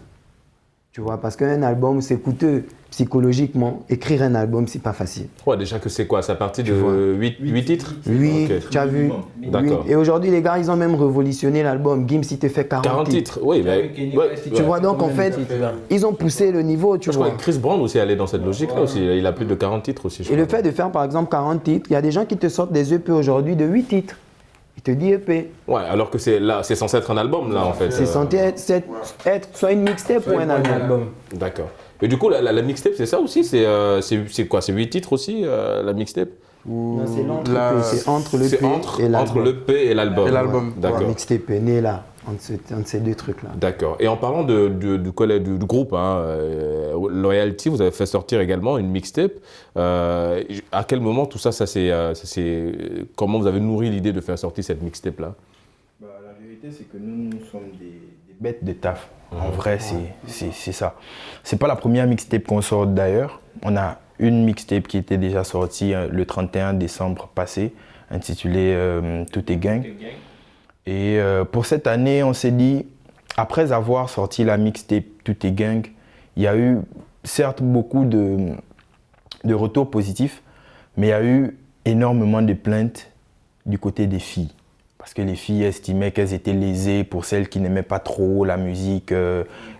Tu vois, parce qu'un album, c'est coûteux psychologiquement. Écrire un album, c'est pas facile. Ouais, déjà que c'est quoi? C'est à partir de 8 titres? Oui, okay. Tu as vu. D'accord. Et aujourd'hui, les gars, ils ont même révolutionné l'album. Gims, il te fait 40 titres. Oui, mais... Tu vois, donc en fait, ils ont poussé le niveau, tu vois. Je crois que Chris Brown aussi allait dans cette logique-là aussi. Il a plus de 40 titres aussi, je crois. Et le fait de faire, par exemple, 40 titres, il y a des gens qui te sortent des EP aujourd'hui de 8 titres. Il te dit EP. Ouais, alors que c'est censé être un album, là, en fait. C'est censé être soit une mixtape ou un album. D'accord. Et du coup, la mixtape, c'est ça aussi? C'est quoi? C'est 8 titres aussi, la mixtape? Non, c'est entre l'EP et l'album. Entre l'EP et l'album. D'accord. La mixtape est née là, entre ces deux trucs-là. D'accord. Et en parlant du groupe, Loyalty, vous avez fait sortir également une mixtape. À quel moment tout ça, comment vous avez nourri l'idée de faire sortir cette mixtape-là? La vérité, c'est que nous sommes des bêtes de taf. En vrai, c'est ça. C'est pas la première mixtape qu'on sort d'ailleurs. On a une mixtape qui était déjà sortie le 31 décembre passé, intitulée Tout est gang. Et pour cette année, on s'est dit, après avoir sorti la mixtape Tout est gang, il y a eu certes beaucoup de retours positifs, mais il y a eu énormément de plaintes du côté des filles. Parce que les filles estimaient qu'elles étaient lésées pour celles qui n'aimaient pas trop la musique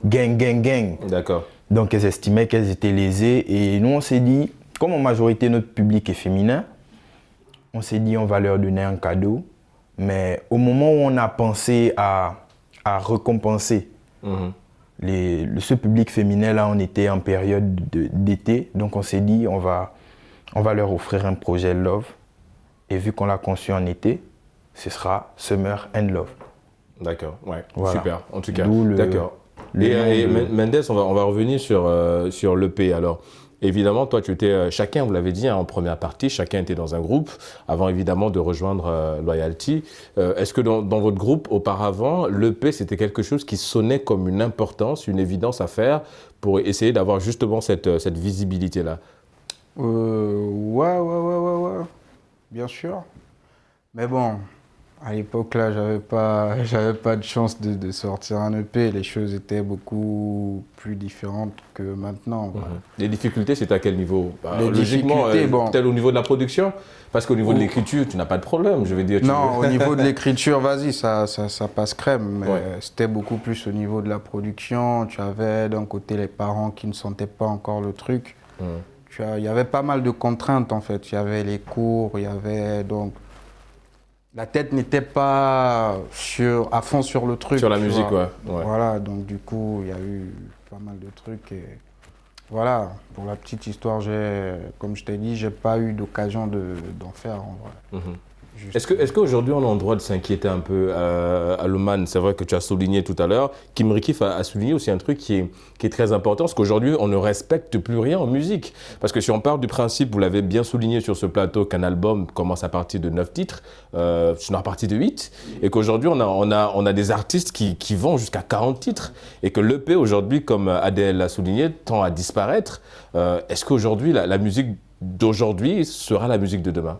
gang, gang, gang. D'accord. Donc elles estimaient qu'elles étaient lésées. Et nous, on s'est dit, comme en majorité notre public est féminin, on s'est dit on va leur donner un cadeau. Mais au moment où on a pensé à récompenser ce public féminin-là, on était en période d'été. Donc on s'est dit on va leur offrir un projet Love. Et vu qu'on l'a conçu en été, ce sera Summer and Love. D'accord, ouais, voilà. Super, en tout cas. D'accord. Et Mendes, on va revenir sur l'EP. Alors, évidemment, toi, chacun, vous l'avez dit, en première partie, chacun était dans un groupe, avant évidemment de rejoindre Loyalty. Est-ce que dans votre groupe, auparavant, l'EP, c'était quelque chose qui sonnait comme une importance, une évidence à faire pour essayer d'avoir justement cette visibilité-là? Ouais. Bien sûr. Mais bon, à l'époque, là, j'avais pas de chance de sortir un EP. Les choses étaient beaucoup plus différentes que maintenant. Les difficultés, c'est à quel niveau? Logiquement, peut-être au niveau de la production? Parce qu'au niveau de l'écriture, tu n'as pas de problème, je veux dire. Non, au niveau de l'écriture, vas-y, ça passe crème. Mais c'était beaucoup plus au niveau de la production. Tu avais d'un côté les parents qui ne sentaient pas encore le truc. Il y avait pas mal de contraintes, en fait. Il y avait les cours, il y avait donc... La tête n'était pas à fond sur le truc. Sur la tu musique, vois. ouais. Voilà, donc du coup, il y a eu pas mal de trucs. Et voilà, pour la petite histoire, comme je t'ai dit, j'ai pas eu d'occasion d'en faire en vrai. Est-ce qu'aujourd'hui on a le droit de s'inquiéter un peu à l'Oman? C'est vrai que tu as souligné tout à l'heure. Kim Rikif a souligné aussi un truc qui est très important, c'est qu'aujourd'hui on ne respecte plus rien en musique. Parce que si on part du principe, vous l'avez bien souligné sur ce plateau, qu'un album commence à partir de 9 titres, sinon à partir de 8, et qu'aujourd'hui on a des artistes qui vont jusqu'à 40 titres, et que l'EP aujourd'hui, comme ADL l'a souligné, tend à disparaître. Est-ce qu'aujourd'hui la musique d'aujourd'hui sera la musique de demain?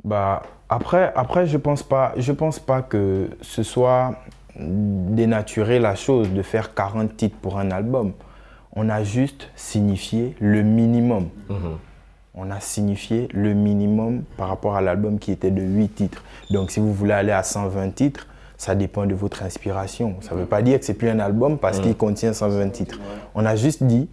Bah, après, je pense pas que ce soit dénaturer la chose de faire 40 titres pour un album. On a juste signifié le minimum. On a signifié le minimum par rapport à l'album qui était de 8 titres. Donc si vous voulez aller à 120 titres, ça dépend de votre inspiration. Ça ne veut pas dire que c'est plus un album parce qu'il contient 120 titres. On a juste dit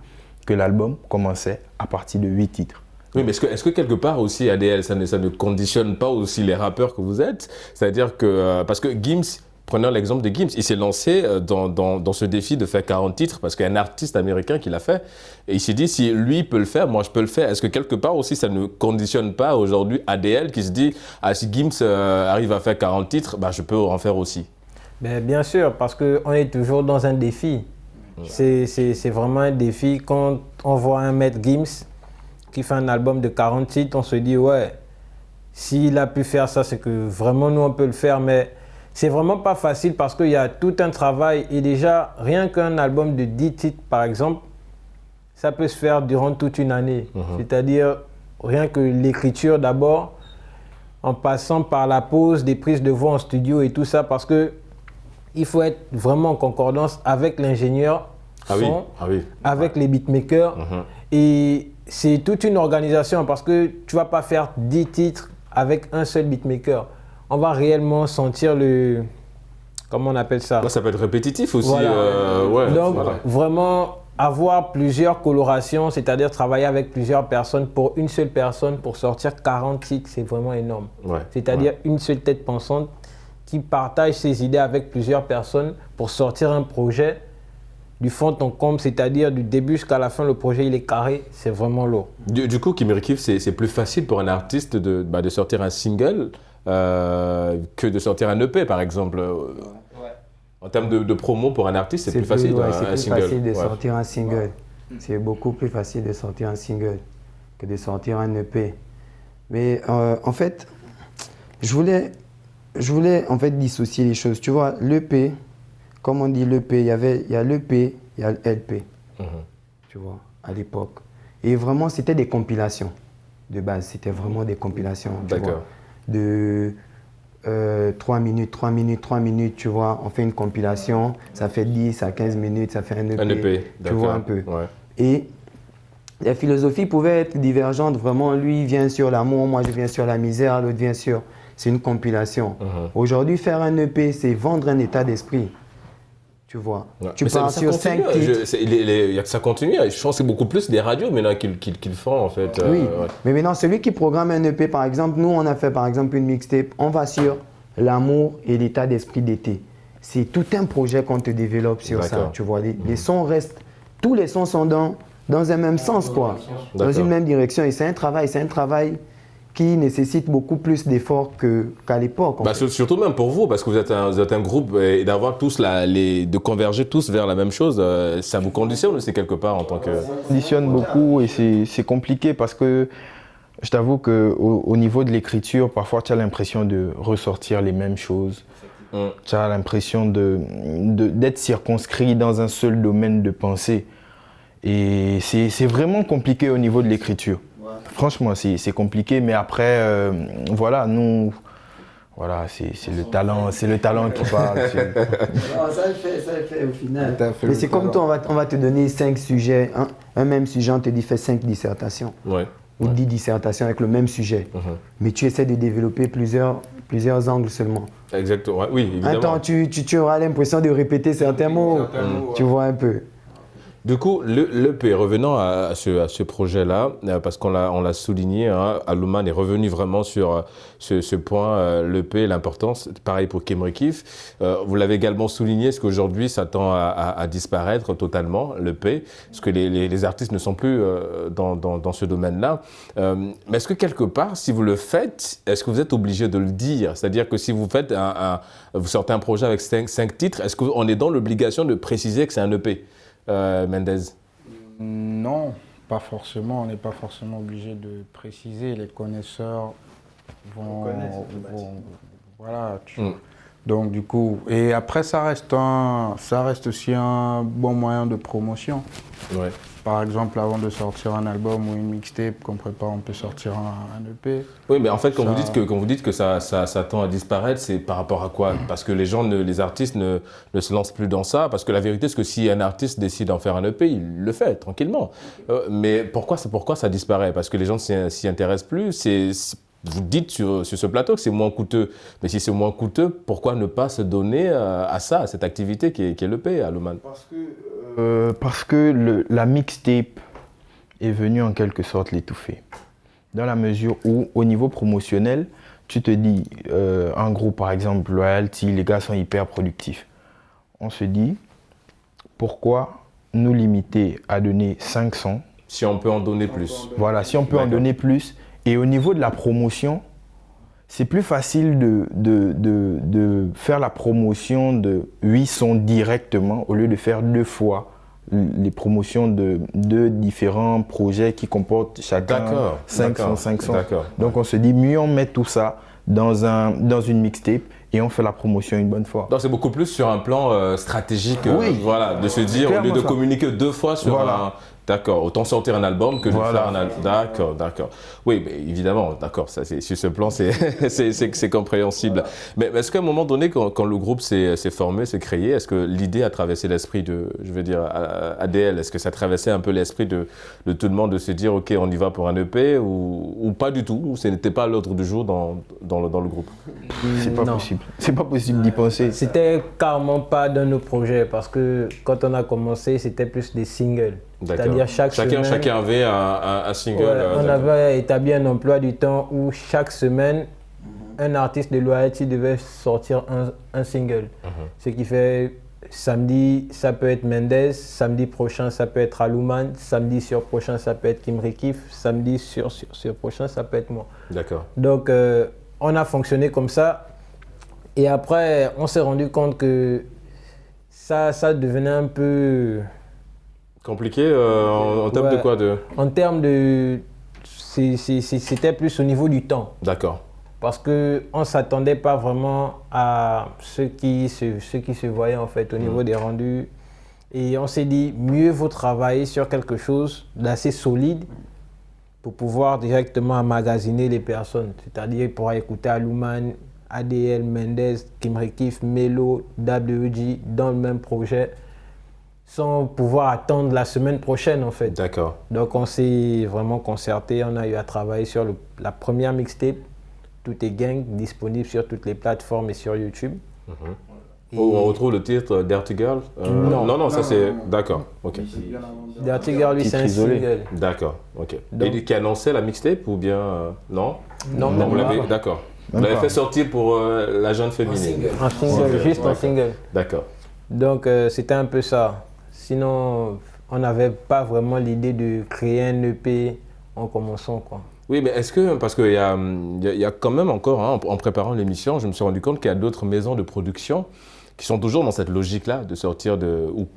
que l'album commençait à partir de 8 titres. Oui, mais est-ce que quelque part aussi, ADL, ça ne conditionne pas aussi les rappeurs que vous êtes? C'est-à-dire que, parce que Gims, prenons l'exemple de Gims, il s'est lancé dans ce défi de faire 40 titres parce qu'il y a un artiste américain qui l'a fait. Et il s'est dit, si lui peut le faire, moi je peux le faire. Est-ce que quelque part aussi, ça ne conditionne pas aujourd'hui ADL qui se dit, ah, si Gims arrive à faire 40 titres, bah, je peux en faire aussi? Ben, bien sûr, parce qu'on est toujours dans un défi. C'est vraiment un défi. Quand on voit un maître Gims qui fait un album de 40 titres, on se dit, ouais, s'il a pu faire ça, c'est que vraiment nous, on peut le faire. Mais c'est vraiment pas facile parce qu'il y a tout un travail. Et déjà, rien qu'un album de 10 titres, par exemple, ça peut se faire durant toute une année. C'est-à-dire, rien que l'écriture d'abord, en passant par la pause, des prises de voix en studio et tout ça, parce que il faut être vraiment en concordance avec l'ingénieur son, avec les beatmakers. Et c'est toute une organisation parce que tu ne vas pas faire 10 titres avec un seul beatmaker. On va réellement sentir le... Comment on appelle ça? Ça peut être répétitif aussi. Voilà. Donc, vraiment avoir plusieurs colorations, c'est-à-dire travailler avec plusieurs personnes pour une seule personne pour sortir 40 titres, c'est vraiment énorme. C'est-à-dire une seule tête pensante qui partage ses idées avec plusieurs personnes pour sortir un projet du fond en comble, c'est-à-dire du début jusqu'à la fin, le projet il est carré, c'est vraiment lourd. Du coup, Kim Rikif, c'est plus facile pour un artiste de sortir un single que de sortir un EP, par exemple. En termes de promo pour un artiste, c'est plus facile un single. C'est plus facile de sortir un single. C'est beaucoup plus facile de sortir un single que de sortir un EP. Mais en fait, je voulais en fait dissocier les choses. Tu vois, l'EP, comme on dit l'EP, il y a l'EP, il y a l'LP, tu vois, à l'époque. Et vraiment, c'était des compilations de base. C'était vraiment des compilations, tu vois, de 3 minutes, tu vois. On fait une compilation, ça fait 10 à 15 minutes, ça fait un EP, un EP, tu vois un peu. Et la philosophie pouvait être divergente. Vraiment, lui, il vient sur l'amour, moi, je viens sur la misère, l'autre vient sur... C'est une compilation. Aujourd'hui, faire un EP, c'est vendre un état d'esprit. Tu vois, tu pars sur 5 titres. Ça continue. Je pense que c'est beaucoup plus des radios maintenant qu'ils le font en fait. Oui, mais maintenant celui qui programme un EP, par exemple, nous on a fait par exemple une mixtape, on va sur l'amour et l'état d'esprit d'été. C'est tout un projet qu'on te développe sur ça. Tu vois, les sons restent, tous les sons sont dans un même sens, quoi, dans une même direction. Et c'est un travail qui nécessite beaucoup plus d'efforts qu'à l'époque. Surtout même pour vous, parce que vous êtes un groupe, et d'avoir tous de converger tous vers la même chose, ça vous conditionne aussi quelque part en tant que... Ça conditionne beaucoup et c'est compliqué parce que je t'avoue qu'au niveau de l'écriture, parfois tu as l'impression de ressortir les mêmes choses. Tu as l'impression d'être circonscrit dans un seul domaine de pensée. Et c'est vraiment compliqué au niveau de l'écriture. Franchement, c'est compliqué, mais après, voilà, nous, voilà, c'est le talent qui parle. Non, ça le fait au final. Mais c'est comme toi, on va te donner 5 sujets, un même sujet, on te dit fais 5 dissertations. Ou 10 dissertations avec le même sujet. Mais tu essaies de développer plusieurs angles seulement. Exactement, oui, évidemment. Un temps, tu auras l'impression de répéter certains mots, tu vois un peu. Du coup, l'EP, revenant à ce projet-là, parce qu'on l'a souligné, hein, Alouman est revenu vraiment sur ce point, l'EP, l'importance, pareil pour Kimri Kiff. Vous l'avez également souligné, est-ce qu'aujourd'hui ça tend à disparaître totalement, l'EP, parce que les artistes ne sont plus dans ce domaine-là. Mais est-ce que quelque part, si vous le faites, est-ce que vous êtes obligé de le dire? C'est-à-dire que si vous faites vous sortez un projet avec 5 titres, est-ce qu'on est dans l'obligation de préciser que c'est un EP? Mendez? Non, pas forcément. On n'est pas forcément obligé de préciser. Les connaisseurs vont voilà. Donc du coup, et après ça reste aussi un bon moyen de promotion. Ouais. Par exemple, avant de sortir un album ou une mixtape qu'on prépare, on peut sortir un EP. Oui, mais en fait, quand vous dites que ça tend à disparaître, c'est par rapport à quoi? Parce que les artistes ne se lancent plus dans ça. Parce que la vérité, c'est que si un artiste décide d'en faire un EP, il le fait tranquillement. Mais pourquoi ça disparaît? Parce que les gens ne s'y intéressent plus. Vous dites sur ce plateau que c'est moins coûteux. Mais si c'est moins coûteux, pourquoi ne pas se donner à ça, à cette activité qui est l'EP, Alouman? Parce que la mixtape est venue en quelque sorte l'étouffer. Dans la mesure où, au niveau promotionnel, tu te dis, un groupe par exemple, Loyalty, les gars sont hyper productifs. On se dit, pourquoi nous limiter à donner 500? Si on peut en donner plus. Voilà, si on peut en donner plus. Et au niveau de la promotion, c'est plus facile de faire la promotion de 8 sons directement au lieu de faire 2 fois les promotions de 2 différents projets qui comportent chacun 500. Donc on se dit, mieux on met tout ça dans une mixtape et on fait la promotion une bonne fois. Donc c'est beaucoup plus sur un plan stratégique, voilà, de se dire, au lieu de communiquer 2 fois sur un... D'accord, autant sortir un album que de faire un album. D'accord. Oui, mais évidemment, d'accord, sur ce plan, c'est compréhensible. Mais est-ce qu'à un moment donné, quand le groupe s'est formé, s'est créé, est-ce que l'idée a traversé l'esprit de, je veux dire, ADL? Est-ce que ça traversait un peu l'esprit de tout le monde de se dire, OK, on y va pour un EP ou pas du tout? Ou ce n'était pas à l'ordre du jour dans le groupe? C'est pas possible. C'est pas possible d'y penser. C'était carrément pas dans nos projets parce que quand on a commencé, c'était plus des singles. C'est-à-dire chacun avait un single. On avait établi un emploi du temps où chaque semaine, un artiste de Loyalty devait sortir un single. Ce qui fait samedi, ça peut être Mendez, samedi prochain, ça peut être Alouman, samedi prochain, ça peut être Kimri Kiff, samedi sur prochain, ça peut être moi. D'accord. Donc, on a fonctionné comme ça. Et après, on s'est rendu compte que ça devenait un peu... Compliqué en termes de quoi En termes de... C'était plus au niveau du temps. D'accord. Parce qu'on ne s'attendait pas vraiment à ce qui se voyait en fait au niveau des rendus. Et on s'est dit, mieux vaut travailler sur quelque chose d'assez solide pour pouvoir directement emmagasiner les personnes. C'est-à-dire pour écouter Alouman, ADL, Mendez, Kimri Kiff, Melo, WG dans le même projet, sans pouvoir attendre la semaine prochaine en fait. D'accord. Donc on s'est vraiment concerté, on a eu à travailler sur la première mixtape, Tout est Gang, disponible sur toutes les plateformes et sur YouTube. Et... on retrouve le titre Dirty Girl Non, ça c'est... D'accord, ok. Dirty Girl, lui, c'est un single. D'accord, ok. Donc... Et qui annonçait la mixtape ou bien... Non, vous l'avez... D'accord. Vous l'avez fait sortir pour la jeune féminine. Un single, juste un single. D'accord. Donc c'était un peu ça. Sinon, on n'avait pas vraiment l'idée de créer un EP en commençant, quoi. Oui, mais est-ce que, parce qu'il y a quand même encore, hein, en préparant l'émission, je me suis rendu compte qu'il y a d'autres maisons de production qui sont toujours dans cette logique-là de sortir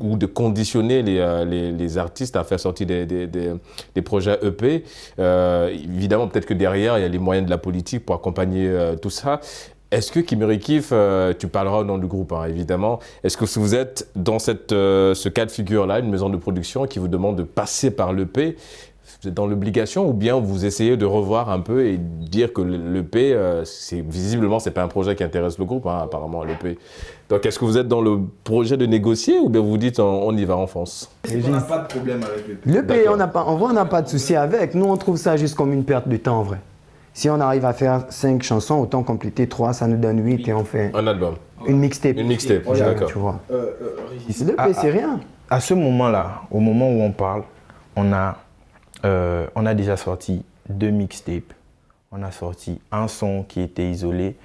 ou de conditionner les artistes à faire sortir des projets EP. Évidemment, peut-être que derrière, il y a les moyens de la politique pour accompagner tout ça. Est-ce que Kimri Kiff, tu parleras au nom du groupe, hein, évidemment, est-ce que vous êtes dans ce cas de figure-là, une maison de production qui vous demande de passer par l'EP, vous êtes dans l'obligation ou bien vous essayez de revoir un peu et dire que l'EP, visiblement, ce n'est pas un projet qui intéresse le groupe, hein, apparemment, l'EP. Donc, est-ce que vous êtes dans le projet de négocier ou bien vous dites on y va, on fonce? On n'a pas de problème avec l'EP. L'EP, on n'a pas de souci avec. Nous, on trouve ça juste comme une perte de temps, en vrai. Si on arrive à faire 5 chansons, autant compléter 3, ça nous donne 8 et on fait Un album. une mixtape. Une mixtape, d'accord. Tu vois. L'EP, c'est rien. À ce moment-là, au moment où on parle, on a déjà sorti 2 mixtapes. On a sorti un son qui était isolé.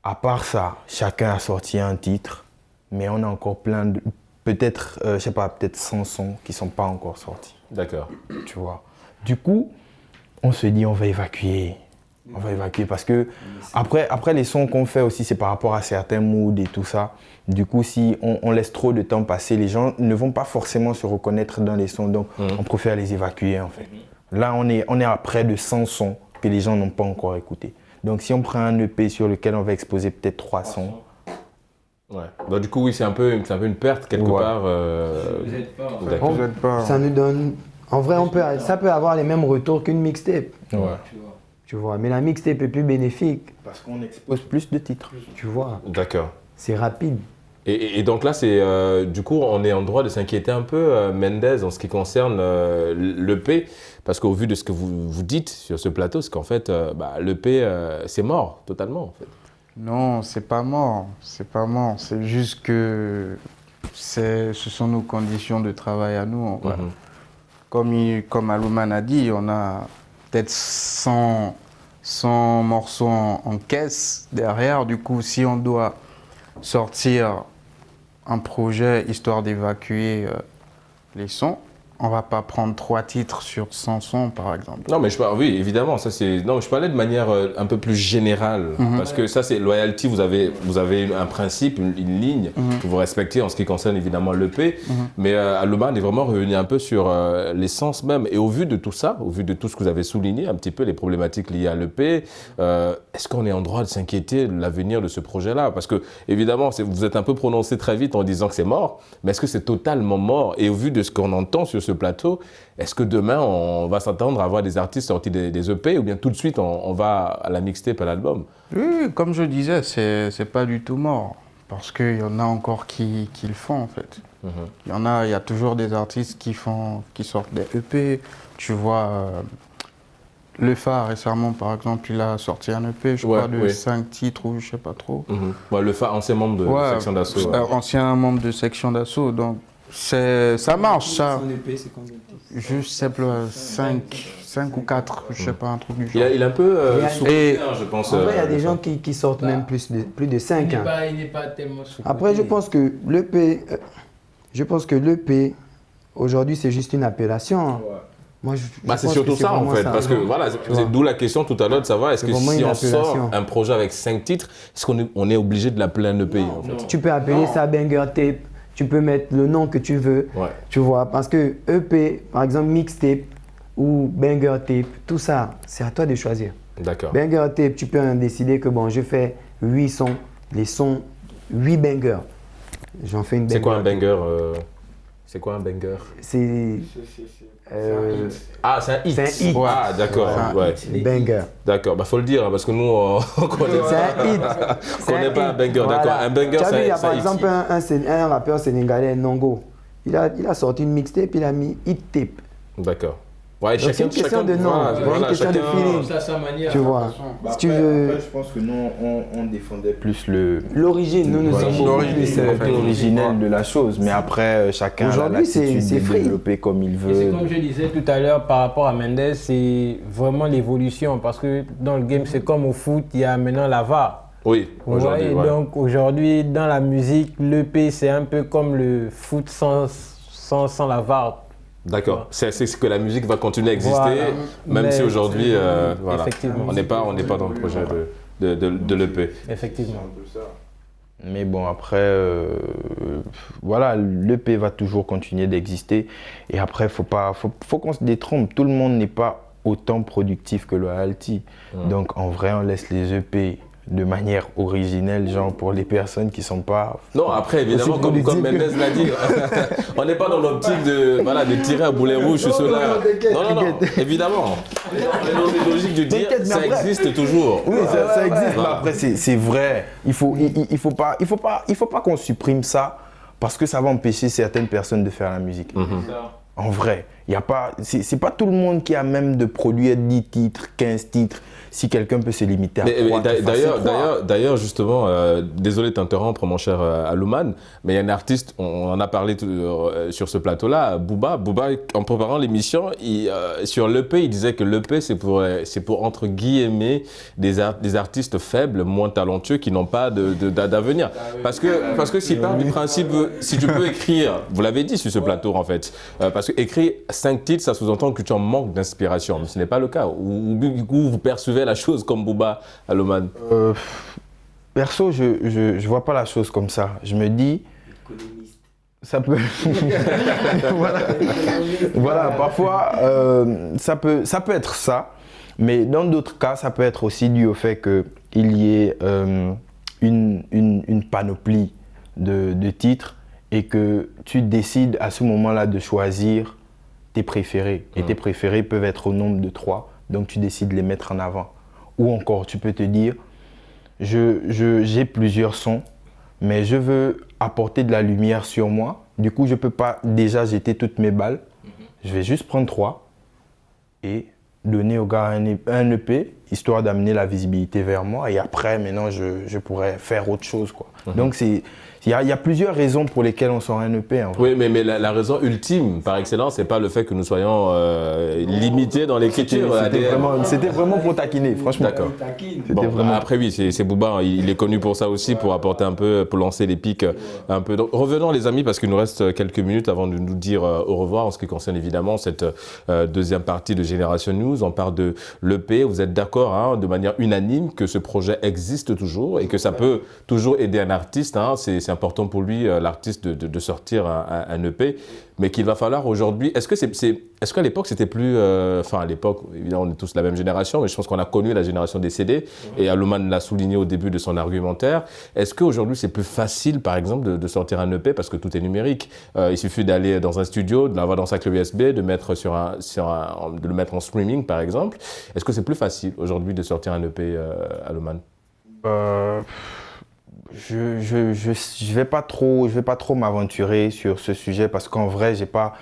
À part ça, chacun a sorti un titre, mais on a encore plein de... Peut-être, je sais pas, peut-être 100 sons qui ne sont pas encore sortis. D'accord. Tu vois. Du coup, on se dit on va évacuer. On va évacuer parce que après les sons qu'on fait aussi, c'est par rapport à certains moods et tout ça. Du coup, si on laisse trop de temps passer, les gens ne vont pas forcément se reconnaître dans les sons. Donc, on préfère les évacuer en fait. Là, on est à près de 100 sons que les gens n'ont pas encore écoutés. Donc, si on prend un EP sur lequel on va exposer peut-être 3 sons. Ouais. Donc, du coup, oui, c'est un peu une perte quelque part. Vous D'accord. êtes pas... Ça nous donne... En vrai, ça peut avoir les mêmes retours qu'une mixtape. Ouais. Tu vois. Mais la mixtape est plus bénéfique. Parce qu'on expose plus de titres. Tu vois. D'accord. C'est rapide. Et donc là, du coup, on est en droit de s'inquiéter un peu, Mendes, en ce qui concerne l'EP, parce qu'au vu de ce que vous dites sur ce plateau, c'est qu'en fait, l'EP, c'est mort totalement. En fait. Non, c'est pas mort. C'est pas mort. C'est juste que ce sont nos conditions de travail à nous. En vrai. Comme Alouman a dit, on a peut-être 100 morceaux en caisse derrière. Du coup, si on doit sortir un projet histoire d'évacuer les sons, on va pas prendre 3 titres sur 100 sons par exemple. Non, mais oui, évidemment, ça c'est. Non, je parlais de manière un peu plus générale, parce que ça c'est loyalty. Vous avez un principe, une ligne que vous respectez en ce qui concerne évidemment l'EP, mais Alouman est vraiment revenu un peu sur l'essence même. Et au vu de tout ça, au vu de tout ce que vous avez souligné, un petit peu les problématiques liées à l'EP, est-ce qu'on est en droit de s'inquiéter de l'avenir de ce projet-là? Parce que évidemment, vous êtes un peu prononcé très vite en disant que c'est mort, mais est-ce que c'est totalement mort? Et au vu de ce qu'on entend sur ce plateau, est-ce que demain on va s'attendre à voir des artistes sortis des EP ou bien tout de suite on va à la mixtape, à l'album? Oui, comme je disais, c'est pas du tout mort. Parce qu'il y en a encore qui le font en fait. Il y a toujours des artistes qui sortent des EP. Tu vois, Le Phare récemment par exemple, il a sorti un EP, je crois, de 5 titres ou je sais pas trop. Le Phare, ancien membre de Section d'Assaut. Ancien membre de Section d'Assaut, donc ça marche ça. Son EP, c'est combien? Je sais plus, 5 ou 4, je sais pas, un truc du genre. Il est un peu sous-côté, je pense. En vrai, il y a des gens qui sortent même plus de 5. Il n'est pas tellement sous-côté. Après, je pense que l'EP, aujourd'hui, c'est juste une appellation. Moi, c'est surtout ça en fait, parce que voilà, c'est d'où la question tout à l'heure de savoir est-ce que si on sort un projet avec 5 titres, est-ce qu'on est obligé de l'appeler un EP en fait? Tu peux appeler ça Banger Tape, tu peux mettre le nom que tu veux, tu vois, parce que EP, par exemple Mixtape ou Banger Tape, tout ça, c'est à toi de choisir. D'accord. Banger Tape, tu peux décider que bon, je fais 8 sons, les sons 8 bangers. J'en fais une banger. C'est quoi un banger C'est quoi un banger? C'est c'est un hit. C'est un hit. Ah, d'accord. Ouais. Banger. D'accord, faut le dire, parce que nous, on connaît C'est un hit. On connaît pas un banger, d'accord. Un banger, tu as vu, il y a c'est par un hit. exemple un rappeur sénégalais, Nongo. Il a sorti une mixtape, il a mis Hit Tape. D'accord. Ouais, Donc c'est une question de nom, une question de feeling. Tu vois. Si tu veux. Après, je pense que nous, on défendait plus L'origine, nous sommes côté originel de la chose, mais après, chacun a Aujourd'hui, l'attitude c'est de free. développer comme il Et veut. c'est comme je disais tout à l'heure par rapport à Mendes, c'est vraiment l'évolution. Parce que dans le game, c'est comme au foot, il y a maintenant la VAR. Oui, aujourd'hui. Ouais, donc aujourd'hui, dans la musique, l'EP, c'est un peu comme le foot sans la VAR. D'accord. C'est que la musique va continuer à exister, Voilà. même Mais si aujourd'hui, voilà, effectivement. on n'est pas dans le projet de l'EP. Effectivement. Mais bon, après, voilà, l'EP va toujours continuer d'exister. Et après, faut qu'on se détrompe. Tout le monde n'est pas autant productif que Loyalty. Donc, en vrai, on laisse les EP de manière originelle, genre pour les personnes qui sont pas... Non, après, évidemment, comme Mendes l'a dit, on n'est pas dans l'optique de tirer un boulet rouge sur ceux-là. Non, évidemment. Mais dans les logiques de dire, ça existe toujours. Oui, ça existe, mais après, c'est vrai. Il faut pas qu'on supprime ça parce que ça va empêcher certaines personnes de faire la musique. En vrai, C'est pas tout le monde qui a même de produire 10 titres, 15 titres. Si quelqu'un peut se limiter à 3, d'ailleurs, justement, désolé de t'interrompre, mon cher Alouman, mais il y a un artiste, on en a parlé sur ce plateau-là, Booba. Booba, en préparant l'émission, sur l'EP, il disait que l'EP, c'est pour entre guillemets, des artistes faibles, moins talentueux, qui n'ont pas d'avenir. Parce que s'il part du principe, si tu peux écrire, vous l'avez dit sur ce plateau, en fait, parce que écrire 5 titres, ça sous-entend que tu en manques d'inspiration, mais ce n'est pas le cas. Ou du coup, vous percevez la chose comme Booba, Alouman? Perso, je vois pas la chose comme ça. Je me dis, ça peut... voilà, parfois, ça peut être ça, mais dans d'autres cas, ça peut être aussi dû au fait qu'il y ait une panoplie de titres et que tu décides à ce moment-là de choisir tes préférés. Et tes préférés peuvent être au nombre de 3, donc tu décides de les mettre en avant. Ou encore, tu peux te dire, j'ai plusieurs sons, mais je veux apporter de la lumière sur moi. Du coup, je ne peux pas déjà jeter toutes mes balles. Je vais juste prendre 3 et donner au gars un EP, histoire d'amener la visibilité vers moi. Et après, maintenant, je pourrais faire autre chose, quoi. Donc, il y a plusieurs raisons pour lesquelles on sort un EP. En fait. Oui, mais la raison ultime, par excellence, c'est pas le fait que nous soyons limités dans l'écriture. C'était vraiment pour taquiner, franchement. D'accord. Bon, après, oui, c'est Booba, hein, il est connu pour ça aussi, pour apporter un peu, pour lancer les pics un peu. Donc, revenons, les amis, parce qu'il nous reste quelques minutes avant de nous dire au revoir en ce qui concerne évidemment cette deuxième partie de Génération News. On parle de l'EP. Vous êtes d'accord, hein, de manière unanime, que ce projet existe toujours et que ça peut toujours aider un artiste, hein, c'est important pour lui, l'artiste, de sortir un EP, mais qu'il va falloir aujourd'hui... Est-ce qu'à l'époque, c'était plus... Enfin, à l'époque, évidemment, on est tous la même génération, mais je pense qu'on a connu la génération des CD, et Alouman l'a souligné au début de son argumentaire. Est-ce qu'aujourd'hui, c'est plus facile, par exemple, de sortir un EP, parce que tout est numérique? Il suffit d'aller dans un studio, de l'avoir dans sa clé USB, de le mettre en streaming, par exemple. Est-ce que c'est plus facile, aujourd'hui, de sortir un EP, Alouman? Je vais pas trop m'aventurer sur ce sujet parce qu'en vrai, j'ai pas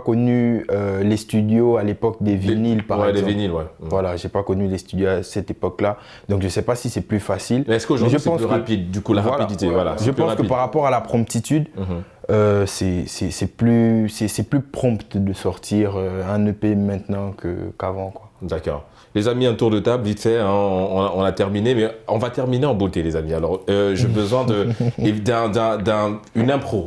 connu les studios à l'époque des vinyles, par exemple. Les vinyles, ouais. Voilà, j'ai pas connu les studios à cette époque-là, donc je sais pas si c'est plus facile. Mais est-ce qu'aujourd'hui c'est plus rapide, du coup, la rapidité, voilà. Je pense que par rapport à la promptitude, c'est plus prompt de sortir un EP maintenant qu'avant, quoi. D'accord. Les amis, un tour de table, vite fait, hein, on a terminé, mais on va terminer en beauté, les amis. Alors, j'ai besoin d'une impro.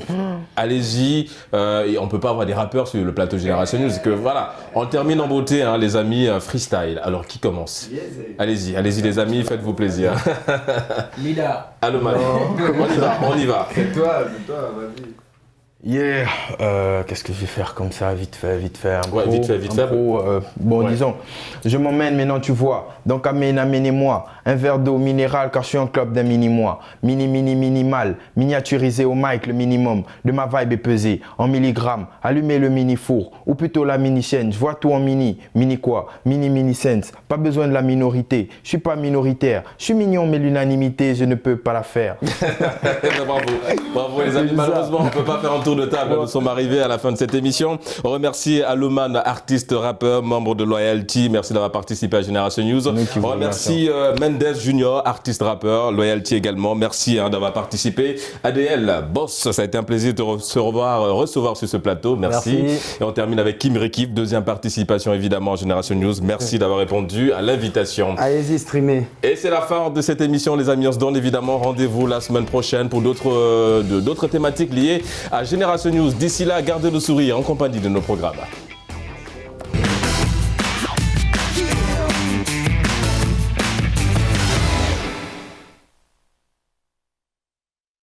Allez-y, et on peut pas avoir des rappeurs sur le plateau Génération News, c'est que voilà, on termine en beauté, hein, les amis, freestyle. Alors, qui commence? Allez-y, les amis, faites-vous plaisir. Lida. Alouman, on y va. C'est toi, vas-y. Yeah, qu'est-ce que je vais faire comme ça, vite fait. Ouais, vite fait. Disons, je m'emmène maintenant, tu vois. Donc amenez-moi un verre d'eau minérale car je suis en club d'un mini-moi. Minimal, miniaturisé au mic le minimum. De ma vibe est pesée en milligrammes. Allumez le mini-four ou plutôt la mini-chaîne. Je vois tout en mini. Mini quoi? Mini-sense. Pas besoin de la minorité. Je suis pas minoritaire. Je suis mignon mais l'unanimité, je ne peux pas la faire. Bravo les amis. Malheureusement, on peut pas faire un tour de table. Nous sommes arrivés à la fin de cette émission. On remercie Alouman, artiste, rappeur, membre de Loyalty. Merci d'avoir participé à Génération News. On remercie Mendes Junior, artiste, rappeur, Loyalty également. Merci d'avoir participé. ADL, boss, ça a été un plaisir de recevoir sur ce plateau. Merci. Et on termine avec Kim Rekif, deuxième participation évidemment à Génération News. Merci d'avoir répondu à l'invitation. Allez-y, streamer. Et c'est la fin de cette émission, les amis. On se donne évidemment rendez-vous la semaine prochaine pour d'autres thématiques liées à Génération News. D'ici là, gardez le sourire en compagnie de nos programmes.